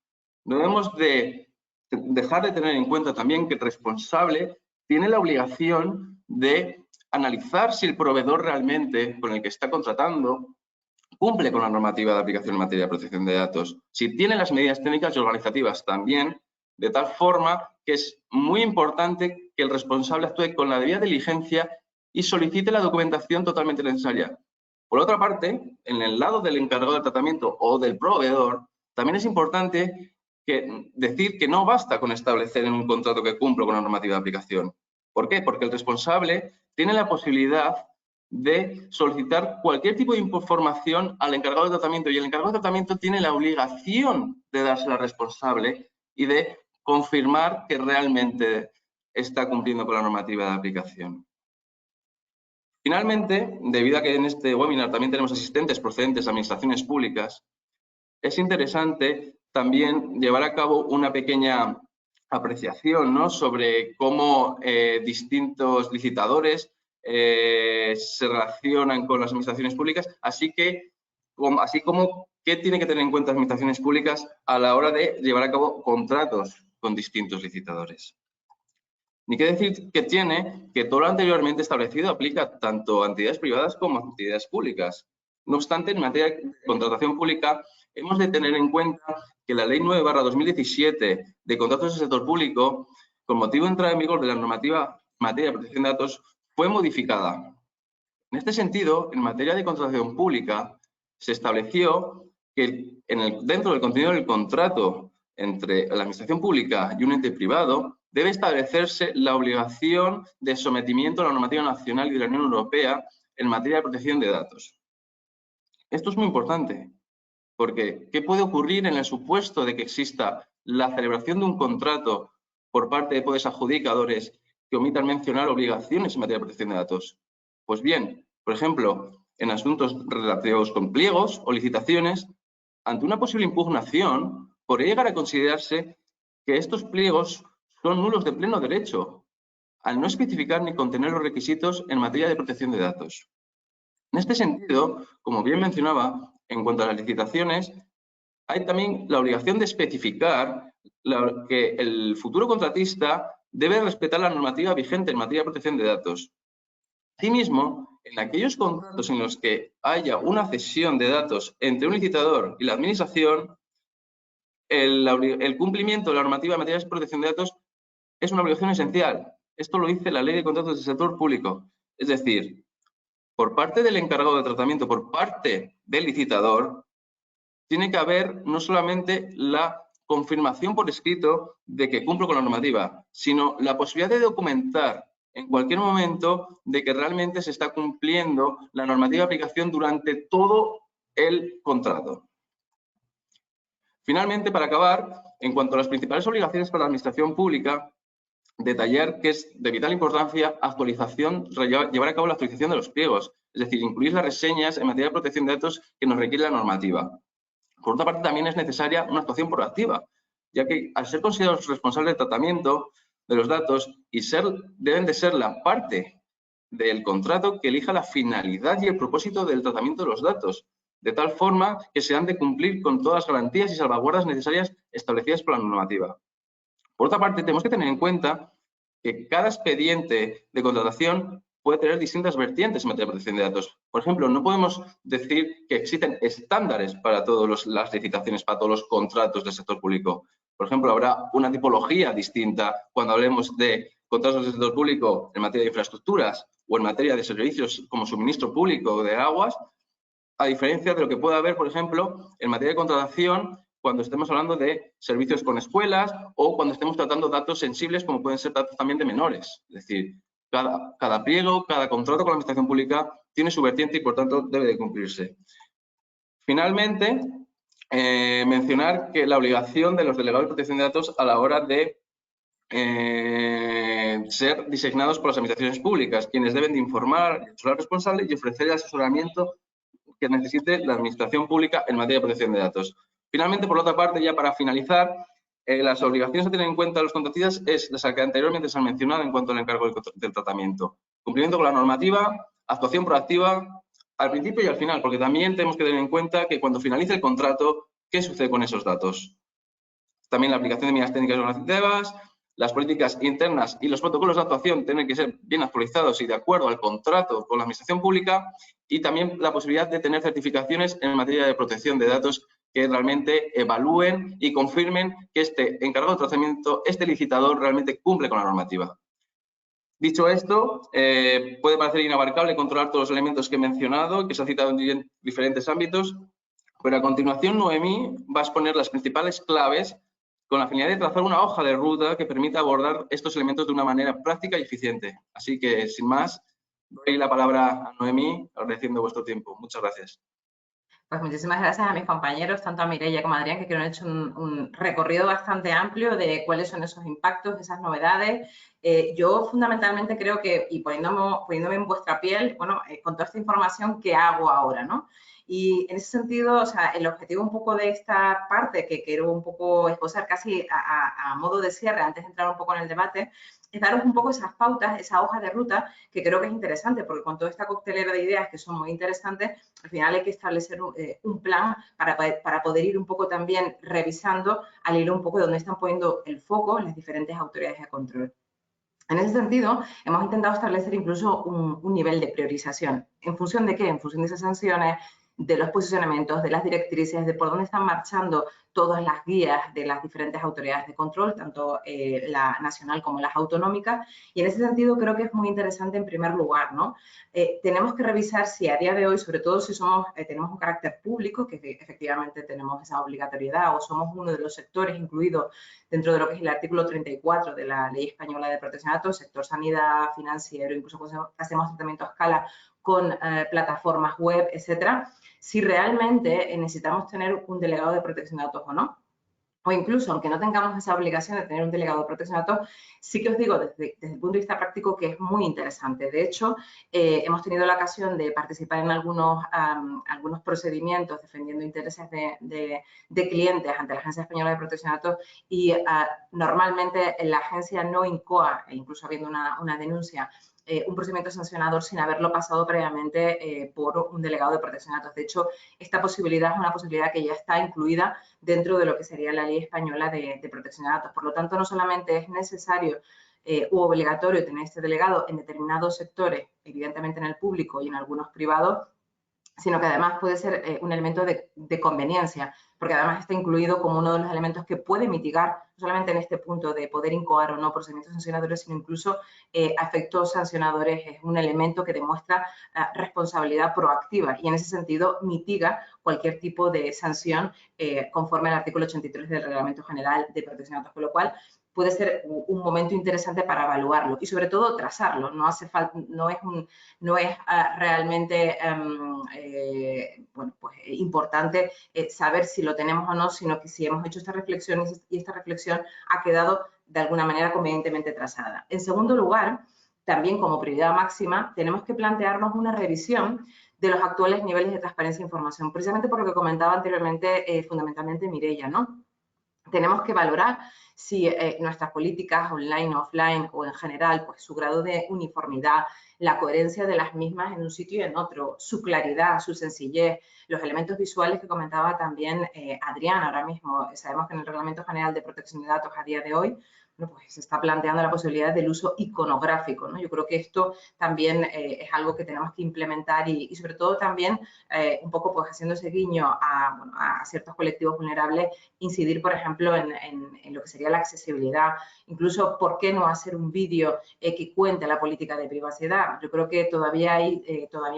Debemos de dejar de tener en cuenta también que el responsable tiene la obligación de analizar si el proveedor realmente con el que está contratando cumple con la normativa de aplicación en materia de protección de datos, si tiene las medidas técnicas y organizativas también, de tal forma que es muy importante que el responsable actúe con la debida diligencia y solicite la documentación totalmente necesaria. Por otra parte, en el lado del encargado de tratamiento o del proveedor, también es importante decir que no basta con establecer en un contrato que cumpla con la normativa de aplicación. ¿Por qué? Porque el responsable tiene la posibilidad de solicitar cualquier tipo de información al encargado de tratamiento y el encargado de tratamiento tiene la obligación de dársela al responsable y de confirmar que realmente está cumpliendo con la normativa de aplicación. Finalmente, debido a que en este webinar también tenemos asistentes procedentes de administraciones públicas, es interesante también llevar a cabo una pequeña apreciación, ¿no?, sobre cómo distintos licitadores se relacionan con las administraciones públicas, así como qué tiene que tener en cuenta las administraciones públicas a la hora de llevar a cabo contratos con distintos licitadores. Ni qué decir que tiene que todo lo anteriormente establecido aplica tanto a entidades privadas como a entidades públicas. No obstante, en materia de contratación pública, hemos de tener en cuenta que la Ley 9/2017 de contratos del sector público, con motivo de entrada en vigor de la normativa en materia de protección de datos, fue modificada. En este sentido, en materia de contratación pública, se estableció que dentro del contenido del contrato entre la administración pública y un ente privado, debe establecerse la obligación de sometimiento a la normativa nacional y de la Unión Europea en materia de protección de datos. Esto es muy importante, porque ¿qué puede ocurrir en el supuesto de que exista la celebración de un contrato por parte de poderes adjudicadores que omitan mencionar obligaciones en materia de protección de datos? Pues bien, por ejemplo, en asuntos relativos con pliegos o licitaciones, ante una posible impugnación, podría llegar a considerarse que estos pliegos son nulos de pleno derecho, al no especificar ni contener los requisitos en materia de protección de datos. En este sentido, como bien mencionaba, en cuanto a las licitaciones, hay también la obligación de especificar que el futuro contratista debe respetar la normativa vigente en materia de protección de datos. Asimismo, en aquellos contratos en los que haya una cesión de datos entre un licitador y la administración, el cumplimiento de la normativa en materia de protección de datos es una obligación esencial. Esto lo dice la Ley de Contratos del Sector Público. Es decir, por parte del encargado de tratamiento, por parte del licitador, tiene que haber no solamente la confirmación por escrito de que cumplo con la normativa, sino la posibilidad de documentar en cualquier momento de que realmente se está cumpliendo la normativa de aplicación durante todo el contrato. Finalmente, para acabar, en cuanto a las principales obligaciones para la administración pública, detallar que es de vital importancia llevar a cabo la actualización de los pliegos, es decir, incluir las reseñas en materia de protección de datos que nos requiere la normativa. Por otra parte, también es necesaria una actuación proactiva, ya que al ser considerados responsables del tratamiento de los datos deben de ser la parte del contrato que elija la finalidad y el propósito del tratamiento de los datos, de tal forma que se han de cumplir con todas las garantías y salvaguardas necesarias establecidas por la normativa. Por otra parte, tenemos que tener en cuenta que cada expediente de contratación puede tener distintas vertientes en materia de protección de datos. Por ejemplo, no podemos decir que existen estándares para todas las licitaciones, para todos los contratos del sector público. Por ejemplo, habrá una tipología distinta cuando hablemos de contratos del sector público en materia de infraestructuras o en materia de servicios como suministro público de aguas, a diferencia de lo que puede haber, por ejemplo, en materia de contratación cuando estemos hablando de servicios con escuelas o cuando estemos tratando datos sensibles como pueden ser datos también de menores. Es decir, cada pliego, cada contrato con la administración pública tiene su vertiente y por tanto debe de cumplirse. Finalmente, mencionar que la obligación de los delegados de protección de datos a la hora de ser designados por las administraciones públicas, quienes deben de informar, ser responsables y ofrecer el asesoramiento que necesite la administración pública en materia de protección de datos. Finalmente, por otra parte, ya para finalizar, las obligaciones a tener en cuenta los contratistas es las que anteriormente se han mencionado en cuanto al encargo del tratamiento. Cumplimiento con la normativa, actuación proactiva al principio y al final, porque también tenemos que tener en cuenta que cuando finalice el contrato, ¿qué sucede con esos datos? También la aplicación de medidas técnicas organizativas, las políticas internas y los protocolos de actuación tienen que ser bien actualizados y de acuerdo al contrato con la administración pública, y también la posibilidad de tener certificaciones en materia de protección de datos que realmente evalúen y confirmen que este encargado de tratamiento, este licitador, realmente cumple con la normativa. Dicho esto, puede parecer inabarcable controlar todos los elementos que he mencionado, que se han citado en diferentes ámbitos, pero a continuación Noemí va a exponer las principales claves con la finalidad de trazar una hoja de ruta que permita abordar estos elementos de una manera práctica y eficiente. Así que, sin más, doy la palabra a Noemí, agradeciendo vuestro tiempo. Muchas gracias. Pues muchísimas gracias a mis compañeros, tanto a Mireia como a Adrián, que creo que han hecho un recorrido bastante amplio de cuáles son esos impactos, esas novedades. Yo fundamentalmente creo que, y poniéndome en vuestra piel, bueno, con toda esta información, ¿qué hago ahora, no? Y en ese sentido, o sea, el objetivo un poco de esta parte, que quiero un poco esbozar casi a modo de cierre, antes de entrar un poco en el debate, es daros un poco esas pautas, esa hoja de ruta, que creo que es interesante, porque con toda esta coctelera de ideas que son muy interesantes, al final hay que establecer un plan para poder ir un poco también revisando al hilo un poco de dónde están poniendo el foco las diferentes autoridades de control. En ese sentido, hemos intentado establecer incluso un nivel de priorización. ¿En función de qué? En función de esas sanciones, de los posicionamientos, de las directrices, de por dónde están marchando todas las guías de las diferentes autoridades de control, tanto la nacional como las autonómicas. Y en ese sentido creo que es muy interesante en primer lugar, ¿no? Tenemos que revisar si a día de hoy, sobre todo si tenemos un carácter público, que efectivamente tenemos esa obligatoriedad, o somos uno de los sectores incluidos dentro de lo que es el artículo 34 de la Ley Española de Protección de Datos, sector sanidad, financiero, incluso hacemos tratamiento a escala con plataformas web, etcétera, si realmente necesitamos tener un delegado de protección de datos o no. O incluso, aunque no tengamos esa obligación de tener un delegado de protección de datos, sí que os digo desde el punto de vista práctico que es muy interesante. De hecho, hemos tenido la ocasión de participar en algunos procedimientos defendiendo intereses de clientes ante la Agencia Española de Protección de Datos, y normalmente la agencia no incoa, incluso habiendo una denuncia, un procedimiento sancionador sin haberlo pasado previamente por un delegado de protección de datos. De hecho, esta posibilidad es una posibilidad que ya está incluida dentro de lo que sería la Ley Española de Protección de Datos. Por lo tanto, no solamente es necesario u obligatorio tener este delegado en determinados sectores, evidentemente en el público y en algunos privados, sino que además puede ser un elemento de conveniencia, porque además está incluido como uno de los elementos que puede mitigar, no solamente en este punto de poder incoar o no procedimientos sancionadores, sino incluso a efectos sancionadores. Es un elemento que demuestra responsabilidad proactiva y en ese sentido mitiga cualquier tipo de sanción conforme al artículo 83 del Reglamento General de Protección de Datos, con lo cual puede ser un momento interesante para evaluarlo y sobre todo trazarlo. No hace falta, no es realmente bueno, pues, importante saber si lo tenemos o no, sino que si hemos hecho esta reflexión y esta reflexión ha quedado de alguna manera convenientemente trazada. En segundo lugar, también como prioridad máxima, tenemos que plantearnos una revisión de los actuales niveles de transparencia e información, precisamente por lo que comentaba anteriormente fundamentalmente Mireia, ¿no? Tenemos que valorar si nuestras políticas online, offline o en general, pues su grado de uniformidad, la coherencia de las mismas en un sitio y en otro, su claridad, su sencillez, los elementos visuales que comentaba también Adrián ahora mismo. Sabemos que en el Reglamento General de Protección de Datos a día de hoy, bueno, pues se está planteando la posibilidad del uso iconográfico, ¿no? Yo creo que esto también es algo que tenemos que implementar y sobre todo también un poco pues haciendo ese guiño a ciertos colectivos vulnerables, incidir, por ejemplo, en lo que sería la accesibilidad. Incluso, ¿por qué no hacer un vídeo que cuente la política de privacidad? Yo creo que todavía hay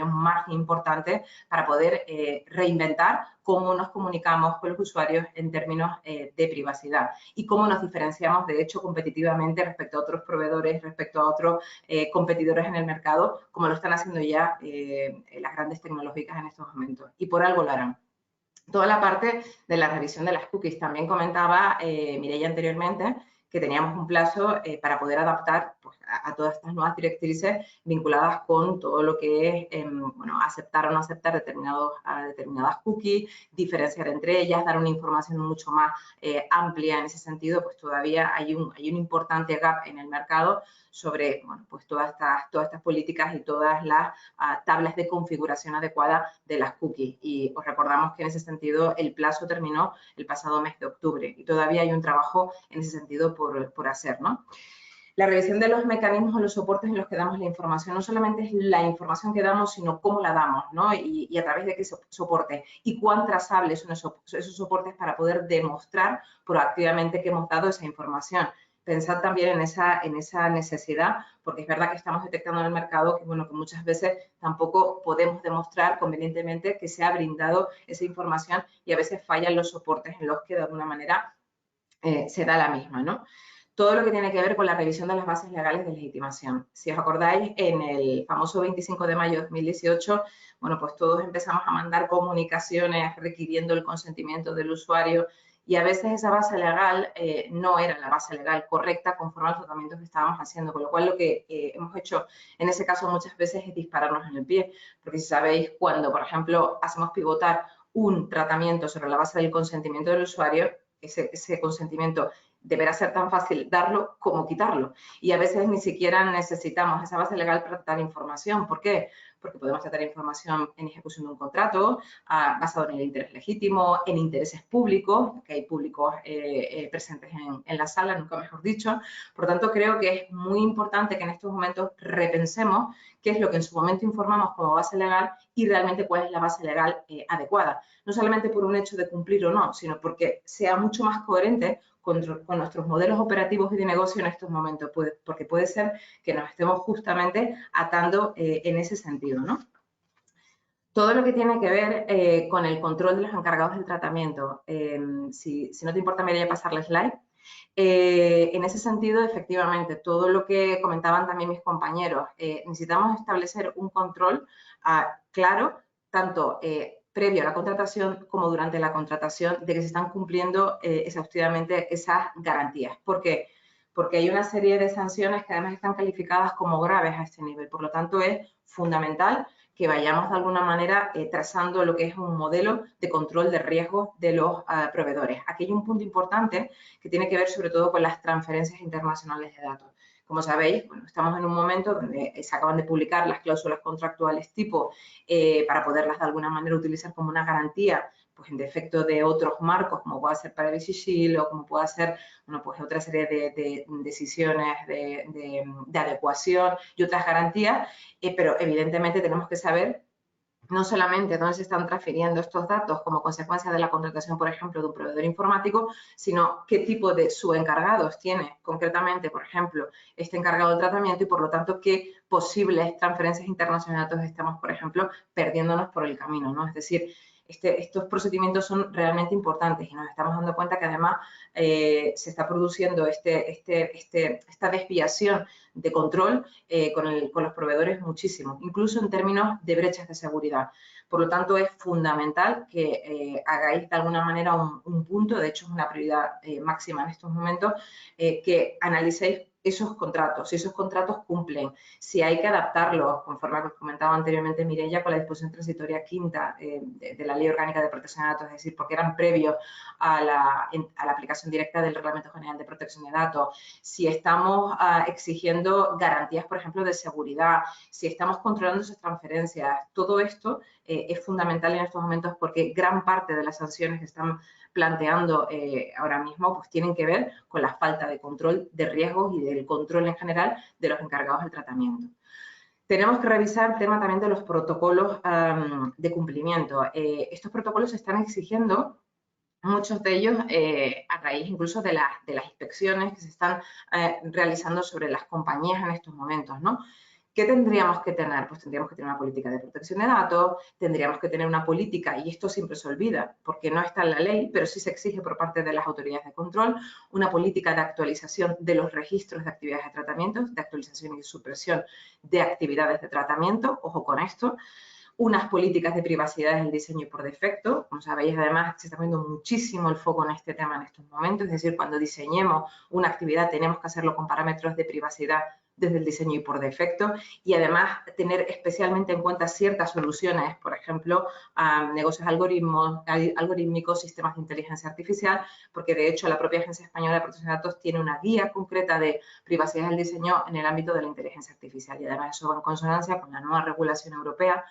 un margen importante para poder reinventar cómo nos comunicamos con los usuarios en términos de privacidad y cómo nos diferenciamos, de hecho, competitivamente respecto a otros proveedores, respecto a otros competidores en el mercado, como lo están haciendo ya las grandes tecnológicas en estos momentos. Y por algo lo harán. Toda la parte de la revisión de las cookies. También comentaba Mireia anteriormente que teníamos un plazo para poder adaptar pues, pues, a todas estas nuevas directrices vinculadas con todo lo que es, bueno, aceptar o no aceptar determinadas cookies, diferenciar entre ellas, dar una información mucho más amplia en ese sentido, pues todavía hay un importante gap en el mercado sobre, bueno, pues todas estas políticas y todas las tablas de configuración adecuada de las cookies. Y os recordamos que en ese sentido el plazo terminó el pasado mes de octubre y todavía hay un trabajo en ese sentido por hacer, ¿no? La revisión de los mecanismos o los soportes en los que damos la información, no solamente es la información que damos, sino cómo la damos, ¿no? Y a través de qué soporte y cuán trazables son esos soportes para poder demostrar proactivamente que hemos dado esa información. Pensad también en esa necesidad, porque es verdad que estamos detectando en el mercado que, bueno, que muchas veces tampoco podemos demostrar convenientemente que se ha brindado esa información y a veces fallan los soportes en los que de alguna manera se da la misma, ¿no? Todo lo que tiene que ver con la revisión de las bases legales de legitimación. Si os acordáis, en el famoso 25 de mayo de 2018, bueno, pues todos empezamos a mandar comunicaciones requiriendo el consentimiento del usuario y a veces esa base legal no era la base legal correcta conforme al tratamiento que estábamos haciendo, con lo cual lo que hemos hecho en ese caso muchas veces es dispararnos en el pie, porque si sabéis, cuando, por ejemplo, hacemos pivotar un tratamiento sobre la base del consentimiento del usuario, ese consentimiento deberá ser tan fácil darlo como quitarlo. Y a veces ni siquiera necesitamos esa base legal para tratar información. ¿Por qué? Porque podemos tratar información en ejecución de un contrato, basado en el interés legítimo, en intereses públicos, que hay públicos presentes en la sala, nunca mejor dicho. Por lo tanto, creo que es muy importante que en estos momentos repensemos qué es lo que en su momento informamos como base legal y realmente cuál es la base legal adecuada. No solamente por un hecho de cumplir o no, sino porque sea mucho más coherente con nuestros modelos operativos y de negocio en estos momentos, porque puede ser que nos estemos justamente atando en ese sentido, ¿no? Todo lo que tiene que ver con el control de los encargados del tratamiento. Si no te importa, me voy a pasar la slide. En ese sentido, efectivamente, todo lo que comentaban también mis compañeros, necesitamos establecer un control claro, tanto previo a la contratación como durante la contratación, de que se están cumpliendo exhaustivamente esas garantías. ¿Por qué? Porque hay una serie de sanciones que además están calificadas como graves a este nivel. Por lo tanto, es fundamental que vayamos de alguna manera trazando lo que es un modelo de control de riesgos de los proveedores. Aquí hay un punto importante que tiene que ver sobre todo con las transferencias internacionales de datos. Como sabéis, bueno, estamos en un momento donde se acaban de publicar las cláusulas contractuales tipo para poderlas de alguna manera utilizar como una garantía pues en defecto de otros marcos, como puede ser Privacy Shield o como pueda ser, bueno, pues otra serie de decisiones de adecuación y otras garantías, pero evidentemente tenemos que saber no solamente dónde se están transfiriendo estos datos como consecuencia de la contratación, por ejemplo, de un proveedor informático, sino qué tipo de subencargados tiene concretamente, por ejemplo, este encargado del tratamiento y, por lo tanto, qué posibles transferencias internacionales de datos estamos, por ejemplo, perdiéndonos por el camino, ¿no? Es decir, estos procedimientos son realmente importantes y nos estamos dando cuenta que además se está produciendo esta desviación de control con los proveedores muchísimo, incluso en términos de brechas de seguridad. Por lo tanto, es fundamental que hagáis de alguna manera un punto, de hecho es una prioridad máxima en estos momentos, que analicéis esos contratos, si esos contratos cumplen, si hay que adaptarlos, conforme os comentaba anteriormente Mireia, con la disposición transitoria quinta de la Ley Orgánica de Protección de Datos, es decir, porque eran previos a la aplicación directa del Reglamento General de Protección de Datos, si estamos exigiendo garantías, por ejemplo, de seguridad, si estamos controlando esas transferencias, todo esto es fundamental en estos momentos porque gran parte de las sanciones que están planteando ahora mismo pues tienen que ver con la falta de control de riesgos y del control en general de los encargados del tratamiento. Tenemos que revisar el tema también de los protocolos de cumplimiento. Estos protocolos se están exigiendo, muchos de ellos a raíz incluso de las inspecciones que se están realizando sobre las compañías en estos momentos, ¿no? ¿Qué tendríamos que tener? Pues tendríamos que tener una política de protección de datos, tendríamos que tener una política, y esto siempre se olvida porque no está en la ley, pero sí se exige por parte de las autoridades de control, una política de actualización de los registros de actividades de tratamiento, de actualización y supresión de actividades de tratamiento, ojo con esto, unas políticas de privacidad en el diseño por defecto. Como sabéis, además, se está poniendo muchísimo el foco en este tema en estos momentos, es decir, cuando diseñemos una actividad tenemos que hacerlo con parámetros de privacidad desde el diseño y por defecto, y además tener especialmente en cuenta ciertas soluciones, por ejemplo, negocios algorítmicos, sistemas de inteligencia artificial, porque de hecho la propia Agencia Española de Protección de Datos tiene una guía concreta de privacidad del diseño en el ámbito de la inteligencia artificial, y además eso va en consonancia con la nueva regulación europea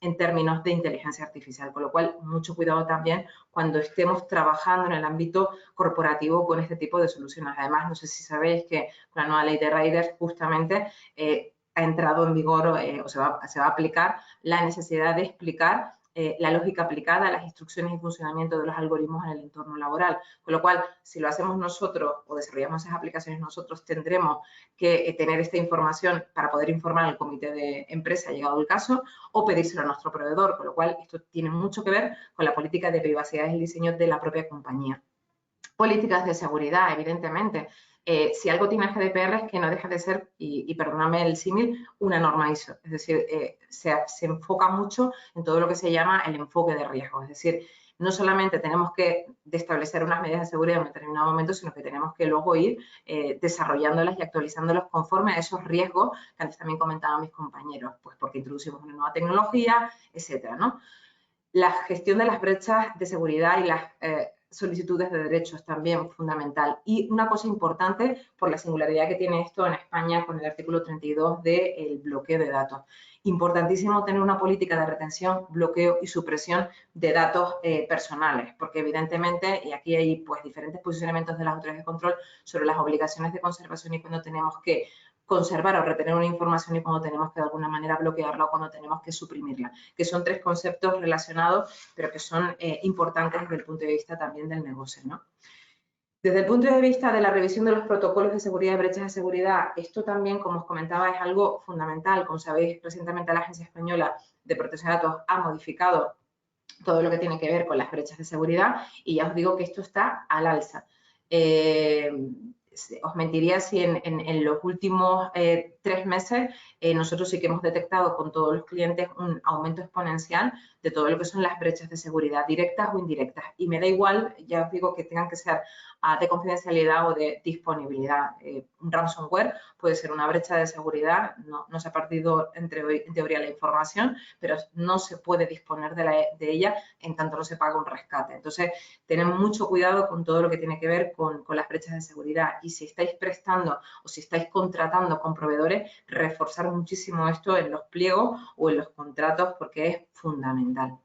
en términos de inteligencia artificial, con lo cual mucho cuidado también cuando estemos trabajando en el ámbito corporativo con este tipo de soluciones. Además, no sé si sabéis que con la nueva ley de riders justamente ha entrado en vigor o se va a aplicar la necesidad de explicar la lógica aplicada a las instrucciones y funcionamiento de los algoritmos en el entorno laboral. Con lo cual, si lo hacemos nosotros o desarrollamos esas aplicaciones nosotros, tendremos que tener esta información para poder informar al comité de empresa llegado el caso o pedírselo a nuestro proveedor. Con lo cual, esto tiene mucho que ver con la política de privacidad y el diseño de la propia compañía. Políticas de seguridad, evidentemente. Si algo tiene GDPR es que no deja de ser, y perdóname el símil, una norma ISO. Es decir, se enfoca mucho en todo lo que se llama el enfoque de riesgo. Es decir, no solamente tenemos que establecer unas medidas de seguridad en un determinado momento, sino que tenemos que luego ir desarrollándolas y actualizándolas conforme a esos riesgos que antes también comentaban mis compañeros, pues porque introducimos una nueva tecnología, etcétera, ¿no? La gestión de las brechas de seguridad y las solicitudes de derechos también fundamental. Y una cosa importante por la singularidad que tiene esto en España con el artículo 32 del bloqueo de datos. Importantísimo tener una política de retención, bloqueo y supresión de datos personales, porque evidentemente, y aquí hay pues diferentes posicionamientos de las autoridades de control sobre las obligaciones de conservación y cuando tenemos que conservar o retener una información y cuando tenemos que de alguna manera bloquearla o cuando tenemos que suprimirla, que son tres conceptos relacionados, pero que son importantes desde el punto de vista también del negocio, ¿no? Desde el punto de vista de la revisión de los protocolos de seguridad y brechas de seguridad, esto también, como os comentaba, es algo fundamental. Como sabéis, recientemente la Agencia Española de Protección de Datos ha modificado todo lo que tiene que ver con las brechas de seguridad y ya os digo que esto está al alza. Os mentiría si en los últimos 3 meses nosotros sí que hemos detectado con todos los clientes un aumento exponencial de todo lo que son las brechas de seguridad, directas o indirectas. Y me da igual, ya os digo, que tengan que ser de confidencialidad o de disponibilidad. Un ransomware puede ser una brecha de seguridad, no se ha partido en teoría la información, pero no se puede disponer de ella en tanto no se paga un rescate. Entonces, tenemos mucho cuidado con todo lo que tiene que ver con las brechas de seguridad y si estáis prestando o si estáis contratando con proveedores, reforzar muchísimo esto en los pliegos o en los contratos porque es fundamental.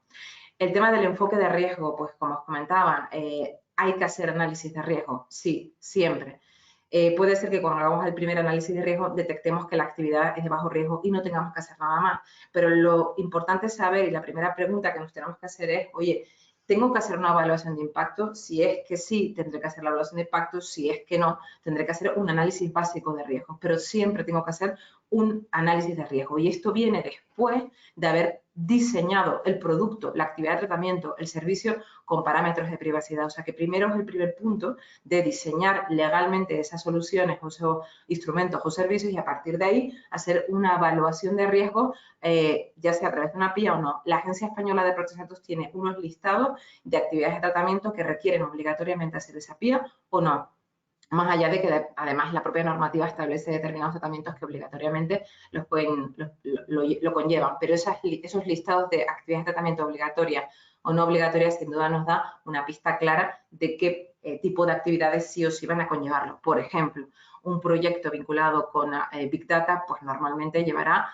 El tema del enfoque de riesgo, pues como os comentaba, ¿hay que hacer análisis de riesgo? Sí, siempre. Puede ser que cuando hagamos el primer análisis de riesgo detectemos que la actividad es de bajo riesgo y no tengamos que hacer nada más. Pero lo importante es saber y la primera pregunta que nos tenemos que hacer es, oye, ¿tengo que hacer una evaluación de impacto? Si es que sí, tendré que hacer la evaluación de impacto. Si es que no, tendré que hacer un análisis básico de riesgos. Pero siempre tengo que hacer un análisis de riesgo. Y esto viene después de haber diseñado el producto, la actividad de tratamiento, el servicio con parámetros de privacidad. O sea que primero es el primer punto de diseñar legalmente esas soluciones o esos instrumentos o servicios y a partir de ahí hacer una evaluación de riesgo, ya sea a través de una PIA o no. La Agencia Española de Protección de Datos tiene unos listados de actividades de tratamiento que requieren obligatoriamente hacer esa PIA o no. Más allá de que además la propia normativa establece determinados tratamientos que obligatoriamente lo conllevan, pero esos listados de actividades de tratamiento obligatorias o no obligatorias sin duda nos da una pista clara de qué tipo de actividades sí o sí van a conllevarlo. Por ejemplo, un proyecto vinculado con Big Data, pues normalmente llevará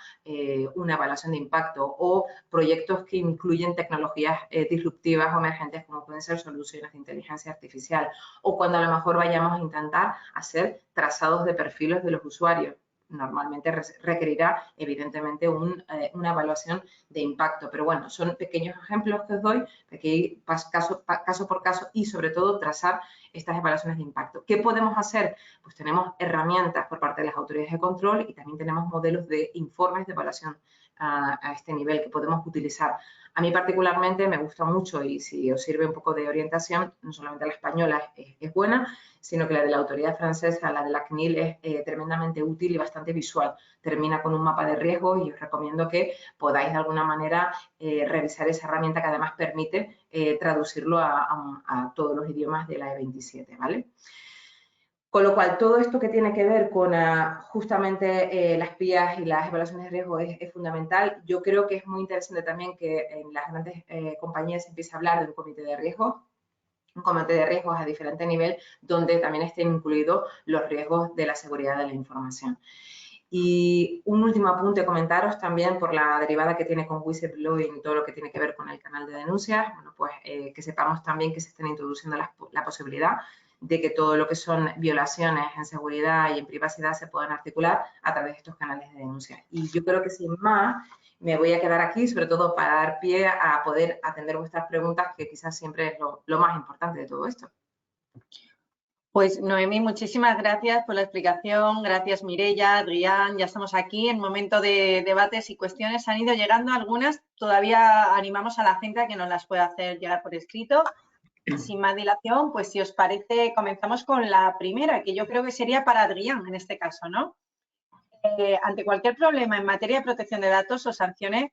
una evaluación de impacto o proyectos que incluyen tecnologías disruptivas o emergentes como pueden ser soluciones de inteligencia artificial o cuando a lo mejor vayamos a intentar hacer trazados de perfiles de los usuarios. Normalmente requerirá, evidentemente, una evaluación de impacto. Pero bueno, son pequeños ejemplos que os doy, aquí caso por caso y sobre todo trazar estas evaluaciones de impacto. ¿Qué podemos hacer? Pues tenemos herramientas por parte de las autoridades de control y también tenemos modelos de informes de evaluación a este nivel que podemos utilizar. A mí particularmente me gusta mucho y si os sirve un poco de orientación, no solamente la española es buena, sino que la de la autoridad francesa, la de la CNIL, es tremendamente útil y bastante visual. Termina con un mapa de riesgos y os recomiendo que podáis de alguna manera revisar esa herramienta que además permite traducirlo a todos los idiomas de la E27, ¿vale? Con lo cual, todo esto que tiene que ver con justamente las PIAs y las evaluaciones de riesgo es fundamental. Yo creo que es muy interesante también que en las grandes compañías se empiece a hablar de un comité de riesgos a diferente nivel, donde también estén incluidos los riesgos de la seguridad de la información. Y un último apunte, comentaros también por la derivada que tiene con whistleblowing y todo lo que tiene que ver con el canal de denuncias, bueno, pues que sepamos también que se estén introduciendo la posibilidad de que todo lo que son violaciones en seguridad y en privacidad se puedan articular a través de estos canales de denuncia. Y yo creo que sin más me voy a quedar aquí, sobre todo para dar pie a poder atender vuestras preguntas, que quizás siempre es lo más importante de todo esto. Pues Noemí, muchísimas gracias por la explicación. Gracias Mireia, Adrián, ya estamos aquí en momento de debates y cuestiones. Han ido llegando algunas, todavía animamos a la gente a que nos las pueda hacer llegar por escrito. Sin más dilación, pues si os parece, comenzamos con la primera, que yo creo que sería para Adrián en este caso, ¿no? Ante cualquier problema en materia de protección de datos o sanciones,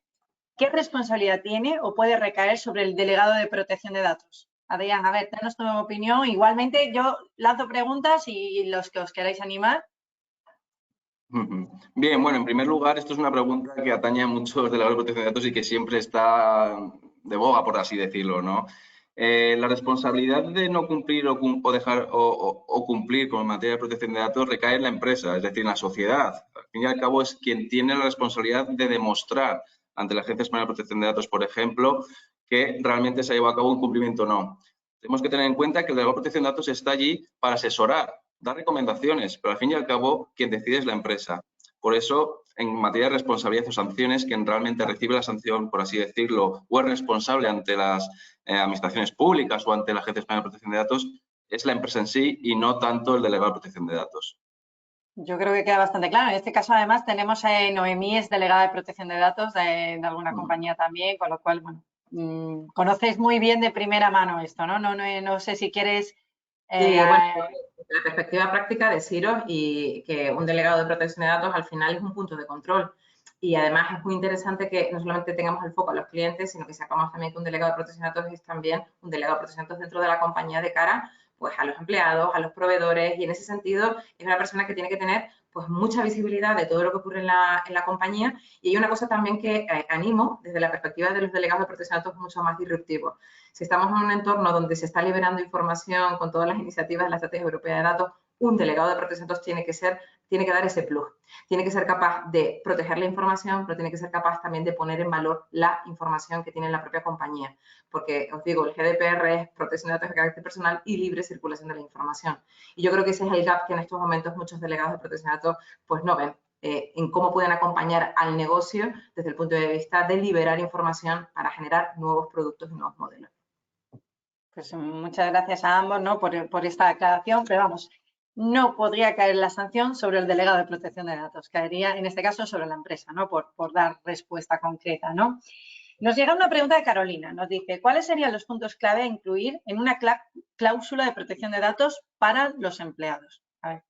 ¿qué responsabilidad tiene o puede recaer sobre el delegado de protección de datos? Adrián, a ver, danos tu opinión. Igualmente, yo lanzo preguntas y los que os queráis animar. Bien, bueno, en primer lugar, esto es una pregunta que atañe a muchos delegados de protección de datos y que siempre está de boga, por así decirlo, ¿no? La responsabilidad de no cumplir o cumplir con materia de protección de datos recae en la empresa, es decir, en la sociedad. Al fin y al cabo, es quien tiene la responsabilidad de demostrar ante la Agencia Española de Protección de Datos, por ejemplo, que realmente se ha llevado a cabo un cumplimiento o no. Tenemos que tener en cuenta que el delegado de protección de datos está allí para asesorar, dar recomendaciones, pero al fin y al cabo quien decide es la empresa. Por eso, en materia de responsabilidad o sanciones, quien realmente recibe la sanción, por así decirlo, o es responsable ante las administraciones públicas o ante la Agencia Española de Protección de Datos, es la empresa en sí y no tanto el delegado de protección de datos. Yo creo que queda bastante claro. En este caso, además, tenemos a Noemí, es delegada de protección de datos de alguna compañía también, con lo cual, bueno, conocéis muy bien de primera mano esto, ¿no? No sé si quieres... Sí, bueno, desde la perspectiva práctica, deciros y que un delegado de protección de datos al final es un punto de control. Y además es muy interesante que no solamente tengamos el foco a los clientes, sino que sepamos también que un delegado de protección de datos es también un delegado de protección de datos dentro de la compañía de cara pues, a los empleados, a los proveedores, y en ese sentido es una persona que tiene que tener pues, mucha visibilidad de todo lo que ocurre en la compañía. Y hay una cosa también que animo desde la perspectiva de los delegados de protección de datos mucho más disruptivo. Si estamos en un entorno donde se está liberando información con todas las iniciativas de la Estrategia Europea de Datos, un delegado de protección de datos tiene que dar ese plus. Tiene que ser capaz de proteger la información, pero tiene que ser capaz también de poner en valor la información que tiene la propia compañía. Porque, os digo, el GDPR es protección de datos de carácter personal y libre circulación de la información. Y yo creo que ese es el gap que en estos momentos muchos delegados de protección de datos pues no ven. En cómo pueden acompañar al negocio desde el punto de vista de liberar información para generar nuevos productos y nuevos modelos. Pues muchas gracias a ambos, ¿no? por esta aclaración, pero vamos, no podría caer la sanción sobre el delegado de protección de datos, caería en este caso sobre la empresa, ¿no? Por dar respuesta concreta, ¿no? Nos llega una pregunta de Carolina, nos dice, ¿cuáles serían los puntos clave a incluir en una cláusula de protección de datos para los empleados? A ver,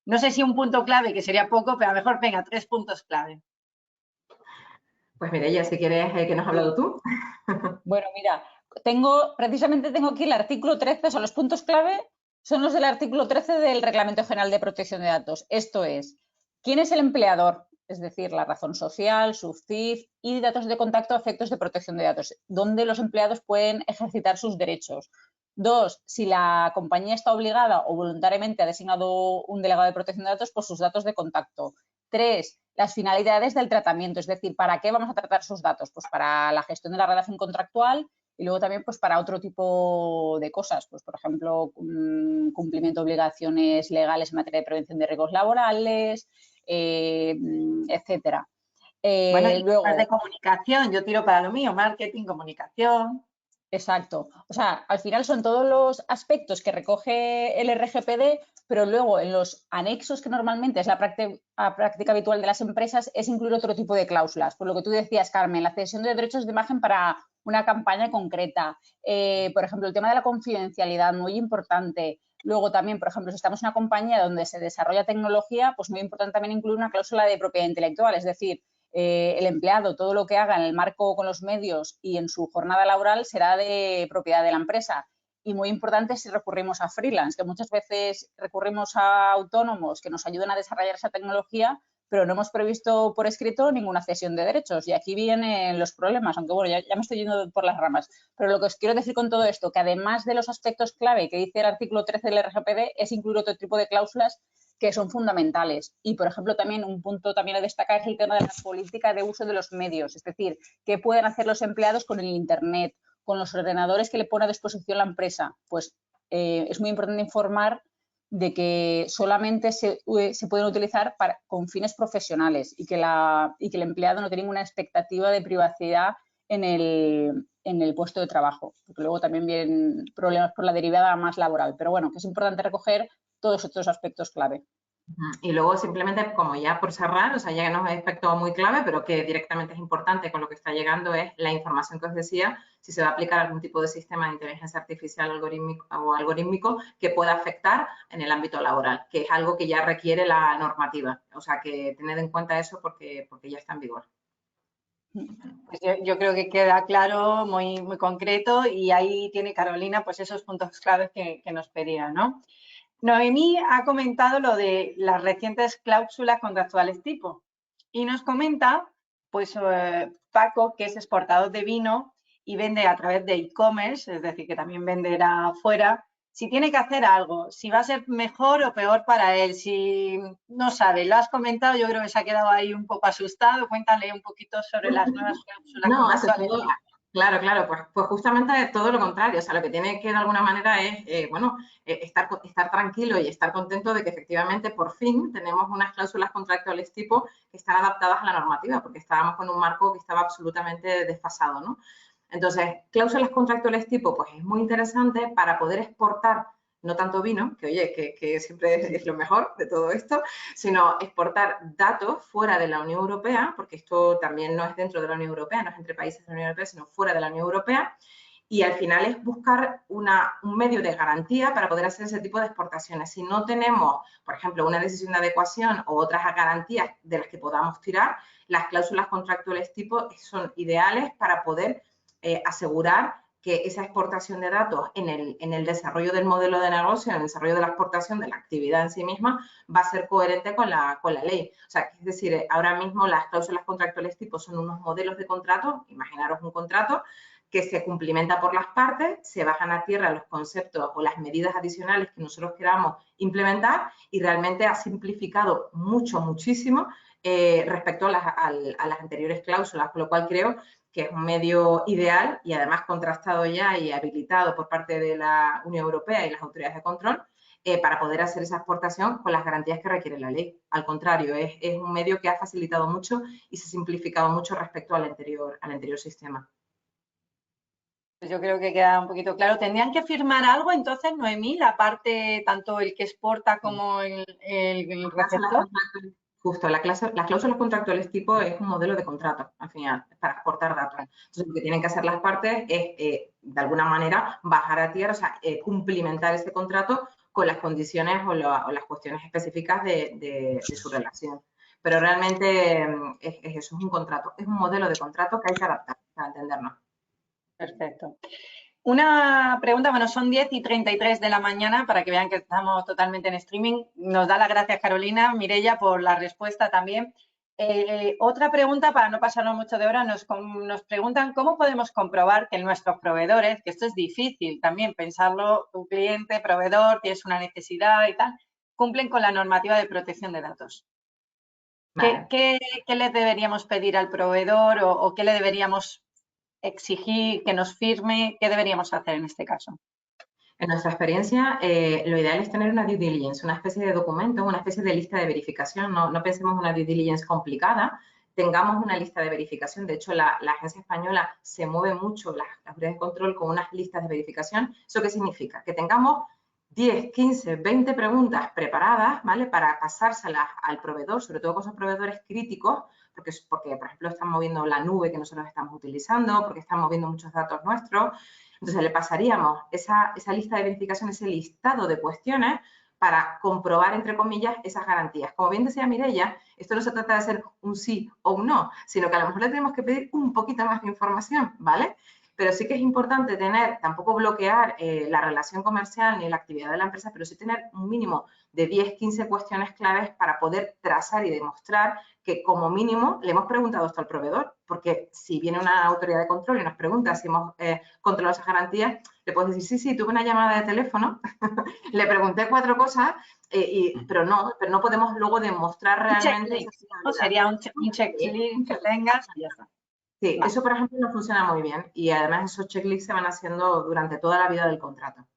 no sé si un punto clave, que sería poco, pero a lo mejor, venga, 3 puntos clave. Pues Mireia, si quieres que nos has hablado tú. Bueno, mira, precisamente tengo aquí el artículo 13, o sea, los puntos clave son los del artículo 13 del Reglamento General de Protección de Datos. Esto es, ¿quién es el empleador? Es decir, la razón social, su CIF y datos de contacto a efectos de protección de datos, donde los empleados pueden ejercitar sus derechos. 2, si la compañía está obligada o voluntariamente ha designado un delegado de protección de datos, pues sus datos de contacto. 3, las finalidades del tratamiento, es decir, ¿para qué vamos a tratar sus datos? Pues para la gestión de la relación contractual y luego también pues para otro tipo de cosas, pues por ejemplo, cumplimiento de obligaciones legales en materia de prevención de riesgos laborales, etcétera. Bueno, y luego, de comunicación, yo tiro para lo mío, marketing, comunicación. Exacto. O sea, al final son todos los aspectos que recoge el RGPD, pero luego en los anexos, que normalmente es la práctica habitual de las empresas, es incluir otro tipo de cláusulas. Por lo que tú decías, Carmen, la cesión de derechos de imagen para una campaña concreta. Por ejemplo, el tema de la confidencialidad, muy importante. Luego también, por ejemplo, si estamos en una compañía donde se desarrolla tecnología, pues muy importante también incluir una cláusula de propiedad intelectual, es decir, el empleado, todo lo que haga en el marco con los medios y en su jornada laboral será de propiedad de la empresa. y muy importante si recurrimos a freelance, que muchas veces recurrimos a autónomos que nos ayudan a desarrollar esa tecnología, pero no hemos previsto por escrito ninguna cesión de derechos. Y aquí vienen los problemas, aunque bueno, ya me estoy yendo por las ramas. Pero lo que os quiero decir con todo esto, que además de los aspectos clave que dice el artículo 13 del RGPD, es incluir otro tipo de cláusulas que son fundamentales. Y, por ejemplo, también un punto también a destacar es el tema de la política de uso de los medios, es decir, qué pueden hacer los empleados con el Internet, con los ordenadores que le pone a disposición la empresa. Pues es muy importante informar de que solamente se pueden utilizar con fines profesionales y que el empleado no tiene ninguna expectativa de privacidad en el puesto de trabajo, porque luego también vienen problemas por la derivada más laboral. Pero bueno, que es importante recoger todos estos aspectos clave. Y luego simplemente, como ya por cerrar, o sea, ya que no es un aspecto muy clave, pero que directamente es importante con lo que está llegando, es la información que os decía, si se va a aplicar algún tipo de sistema de inteligencia artificial algorítmico que pueda afectar en el ámbito laboral, que es algo que ya requiere la normativa. O sea, que tened en cuenta eso porque ya está en vigor. Pues yo creo que queda claro, muy, muy concreto, y ahí tiene Carolina pues esos puntos claves que nos pedía, ¿no? Noemí ha comentado lo de las recientes cláusulas contractuales tipo y nos comenta, pues Paco, que es exportador de vino y vende a través de e-commerce, es decir, que también venderá afuera, si tiene que hacer algo, si va a ser mejor o peor para él, si no sabe, lo has comentado, yo creo que se ha quedado ahí un poco asustado. Cuéntale un poquito sobre las nuevas cláusulas contractuales. Claro, pues justamente todo lo contrario, o sea, lo que tiene que de alguna manera es, estar tranquilo y estar contento de que efectivamente por fin tenemos unas cláusulas contractuales tipo que están adaptadas a la normativa, porque estábamos con un marco que estaba absolutamente desfasado, ¿no? Entonces, cláusulas contractuales tipo, pues es muy interesante para poder exportar no tanto vino, que oye, que siempre es lo mejor de todo esto, sino exportar datos fuera de la Unión Europea, porque esto también no es dentro de la Unión Europea, no es entre países de la Unión Europea, sino fuera de la Unión Europea, y al final es buscar un medio de garantía para poder hacer ese tipo de exportaciones. Si no tenemos, por ejemplo, una decisión de adecuación o otras garantías de las que podamos tirar, las cláusulas contractuales tipo son ideales para poder asegurar que esa exportación de datos en el desarrollo del modelo de negocio, en el desarrollo de la exportación de la actividad en sí misma, va a ser coherente con la ley. O sea, es decir, ahora mismo las cláusulas contractuales tipo son unos modelos de contrato, imaginaros un contrato que se cumplimenta por las partes, se bajan a tierra los conceptos o las medidas adicionales que nosotros queramos implementar y realmente ha simplificado muchísimo respecto a las anteriores cláusulas, con lo cual creo que es un medio ideal y además contrastado ya y habilitado por parte de la Unión Europea y las autoridades de control para poder hacer esa exportación con las garantías que requiere la ley. Al contrario, es un medio que ha facilitado mucho y se ha simplificado mucho respecto al anterior sistema. Pues yo creo que queda un poquito claro. ¿Tendrían que firmar algo entonces, Noemí, la parte, tanto el que exporta como el receptor? Justo, las cláusulas contractuales tipo es un modelo de contrato, al final, para exportar datos. Entonces, lo que tienen que hacer las partes es, de alguna manera, bajar a tierra, o sea, cumplimentar ese contrato con las condiciones o las cuestiones específicas de su relación. Pero realmente es eso, es un contrato, es un modelo de contrato que hay que adaptar para entendernos. Perfecto. Una pregunta, bueno, son 10:33 de la mañana para que vean que estamos totalmente en streaming. Nos da las gracias Carolina, Mireia, por la respuesta también. Otra pregunta, para no pasarnos mucho de hora, nos preguntan cómo podemos comprobar que nuestros proveedores, que esto es difícil también pensarlo, tu cliente, proveedor, tienes una necesidad y tal, cumplen con la normativa de protección de datos. Vale. ¿Qué le deberíamos pedir al proveedor o qué le deberíamos exigir que nos firme? ¿Qué deberíamos hacer en este caso? En nuestra experiencia, lo ideal es tener una due diligence, una especie de documento, una especie de lista de verificación. No pensemos en una due diligence complicada, tengamos una lista de verificación. De hecho, la agencia española se mueve mucho, las autoridades de control, con unas listas de verificación. ¿Eso qué significa? Que tengamos 10, 15, 20 preguntas preparadas, ¿vale? Para pasárselas al proveedor, sobre todo con esos proveedores críticos, porque, por ejemplo, están moviendo la nube que nosotros estamos utilizando, porque están moviendo muchos datos nuestros. Entonces, le pasaríamos esa lista de verificación, ese listado de cuestiones para comprobar, entre comillas, esas garantías. Como bien decía Mireia, esto no se trata de hacer un sí o un no, sino que a lo mejor le tenemos que pedir un poquito más de información, ¿vale? pero sí que es importante tener, tampoco bloquear la relación comercial ni la actividad de la empresa, pero sí tener un mínimo de 10, 15 cuestiones claves para poder trazar y demostrar que como mínimo le hemos preguntado esto al proveedor, porque si viene una autoridad de control y nos pregunta si hemos controlado esas garantías, le puedes decir, sí, tuve una llamada de teléfono, le pregunté 4 cosas, pero no podemos luego demostrar realmente... ¿no? Sería un checklist que tengas y ya está. Sí, Vale. eso por ejemplo no funciona muy bien y además esos checklists se van haciendo durante toda la vida del contrato,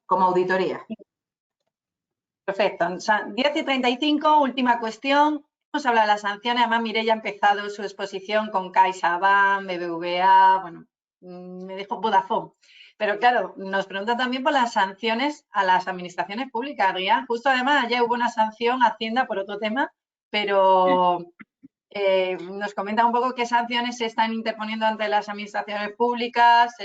como auditoría. Perfecto. O sea, 10:35, última cuestión. Hemos hablado de las sanciones, además Mireia ha empezado su exposición con CaixaBank, BBVA, bueno, me dijo Vodafone. Pero claro, nos pregunta también por las sanciones a las administraciones públicas, Adrián. Justo además ayer hubo una sanción a Hacienda por otro tema, pero nos comenta un poco qué sanciones se están interponiendo ante las administraciones públicas,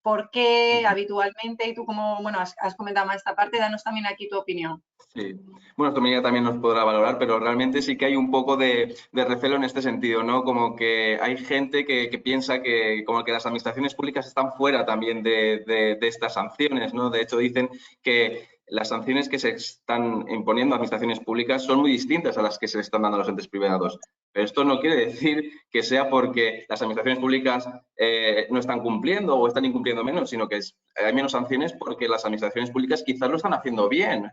por qué habitualmente, y tú como, bueno, has comentado más esta parte, danos también aquí tu opinión. Sí, bueno, esto Mireia también nos podrá valorar, pero realmente sí que hay un poco de recelo en este sentido, ¿no? Como que hay gente que piensa que como que las administraciones públicas están fuera también de estas sanciones, ¿no? De hecho, dicen que las sanciones que se están imponiendo a administraciones públicas son muy distintas a las que se están dando a los entes privados. Pero esto no quiere decir que sea porque las administraciones públicas no están cumpliendo o están incumpliendo menos, sino que hay menos sanciones porque las administraciones públicas quizás lo están haciendo bien.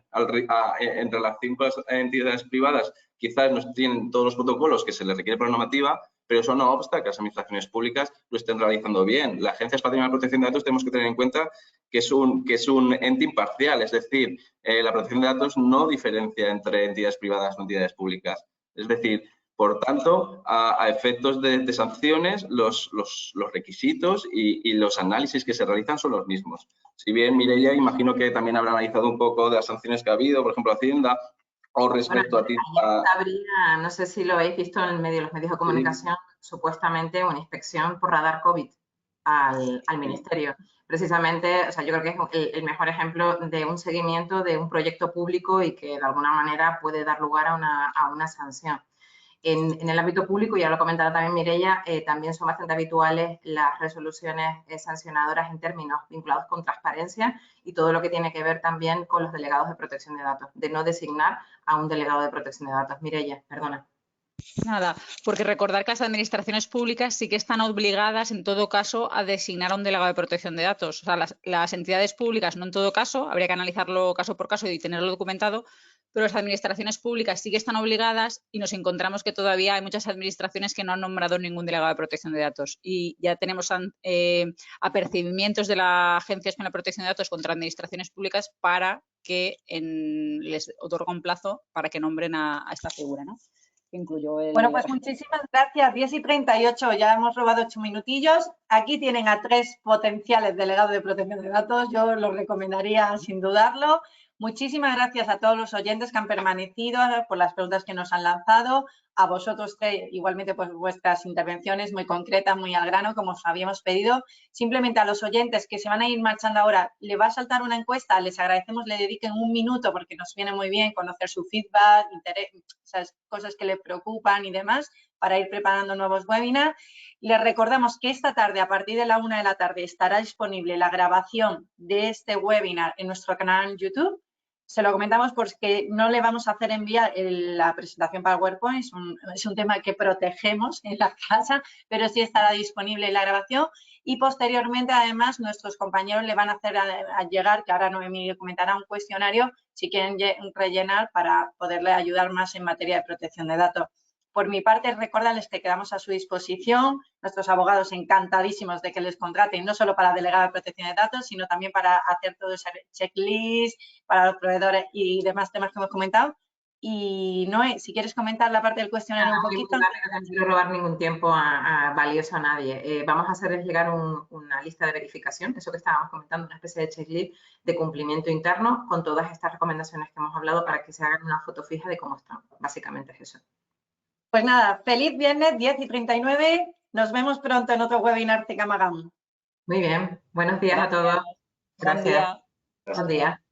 En relación con las entidades privadas, quizás no tienen todos los protocolos que se les requiere por normativa, pero eso no obsta que las administraciones públicas lo estén realizando bien. La Agencia Española de Protección de Datos tenemos que tener en cuenta que es un ente imparcial, es decir, la protección de datos no diferencia entre entidades privadas o entidades públicas. Es decir, por tanto, a efectos de sanciones, los requisitos y los análisis que se realizan son los mismos. Si bien Mireia, imagino que también habrá analizado un poco de las sanciones que ha habido, por ejemplo, Hacienda, o respecto a ti. Habría, no sé si lo habéis visto en los medios de comunicación, supuestamente una inspección por radar COVID al Ministerio. Precisamente, o sea, yo creo que es el mejor ejemplo de un seguimiento de un proyecto público y que de alguna manera puede dar lugar a una sanción. En el ámbito público, ya lo comentaba también Mireia, también son bastante habituales las resoluciones sancionadoras en términos vinculados con transparencia y todo lo que tiene que ver también con los delegados de protección de datos, de no designar a un delegado de protección de datos. Mireia, perdona. Nada, porque recordar que las administraciones públicas sí que están obligadas, en todo caso, a designar a un delegado de protección de datos. O sea, las entidades públicas no en todo caso, habría que analizarlo caso por caso y tenerlo documentado, pero las administraciones públicas sí que están obligadas y nos encontramos que todavía hay muchas administraciones que no han nombrado ningún delegado de protección de datos. Y ya tenemos apercibimientos de la Agencia Española de Protección de Datos contra administraciones públicas para que les otorga un plazo para que nombren a esta figura, ¿no? Bueno, pues muchísimas gracias. 10:38, ya hemos robado 8 minutillos. Aquí tienen a 3 potenciales delegados de protección de datos. Yo los recomendaría sin dudarlo. Muchísimas gracias a todos los oyentes que han permanecido, por las preguntas que nos han lanzado. A vosotros igualmente por vuestras intervenciones muy concretas, muy al grano, como os habíamos pedido. Simplemente a los oyentes que se van a ir marchando ahora, le va a saltar una encuesta, les agradecemos, le dediquen un minuto porque nos viene muy bien conocer su feedback, esas cosas que le preocupan y demás, para ir preparando nuevos webinars. Les recordamos que esta tarde, a partir de la 1 de la tarde, estará disponible la grabación de este webinar en nuestro canal en YouTube. Se lo comentamos porque no le vamos a hacer enviar la presentación PowerPoint, es un tema que protegemos en la casa, pero sí estará disponible la grabación y posteriormente, además, nuestros compañeros le van a hacer a llegar, que ahora Noemí comentará, un cuestionario si quieren rellenar para poderle ayudar más en materia de protección de datos. Por mi parte, recordarles que quedamos a su disposición, nuestros abogados encantadísimos de que les contraten, no solo para delegado de protección de datos, sino también para hacer todo ese checklist, para los proveedores y demás temas que hemos comentado. Y Noé, si quieres comentar la parte del cuestionario un poquito. No quiero robar ningún tiempo valioso a nadie. Vamos a hacerles llegar una lista de verificación, eso que estábamos comentando, una especie de checklist de cumplimiento interno con todas estas recomendaciones que hemos hablado para que se hagan una foto fija de cómo están. Básicamente es eso. Pues nada, feliz viernes, 10:39. Nos vemos pronto en otro webinar de Camagam. Muy bien. Buenos días a todos. Gracias. Buen día. Buen día.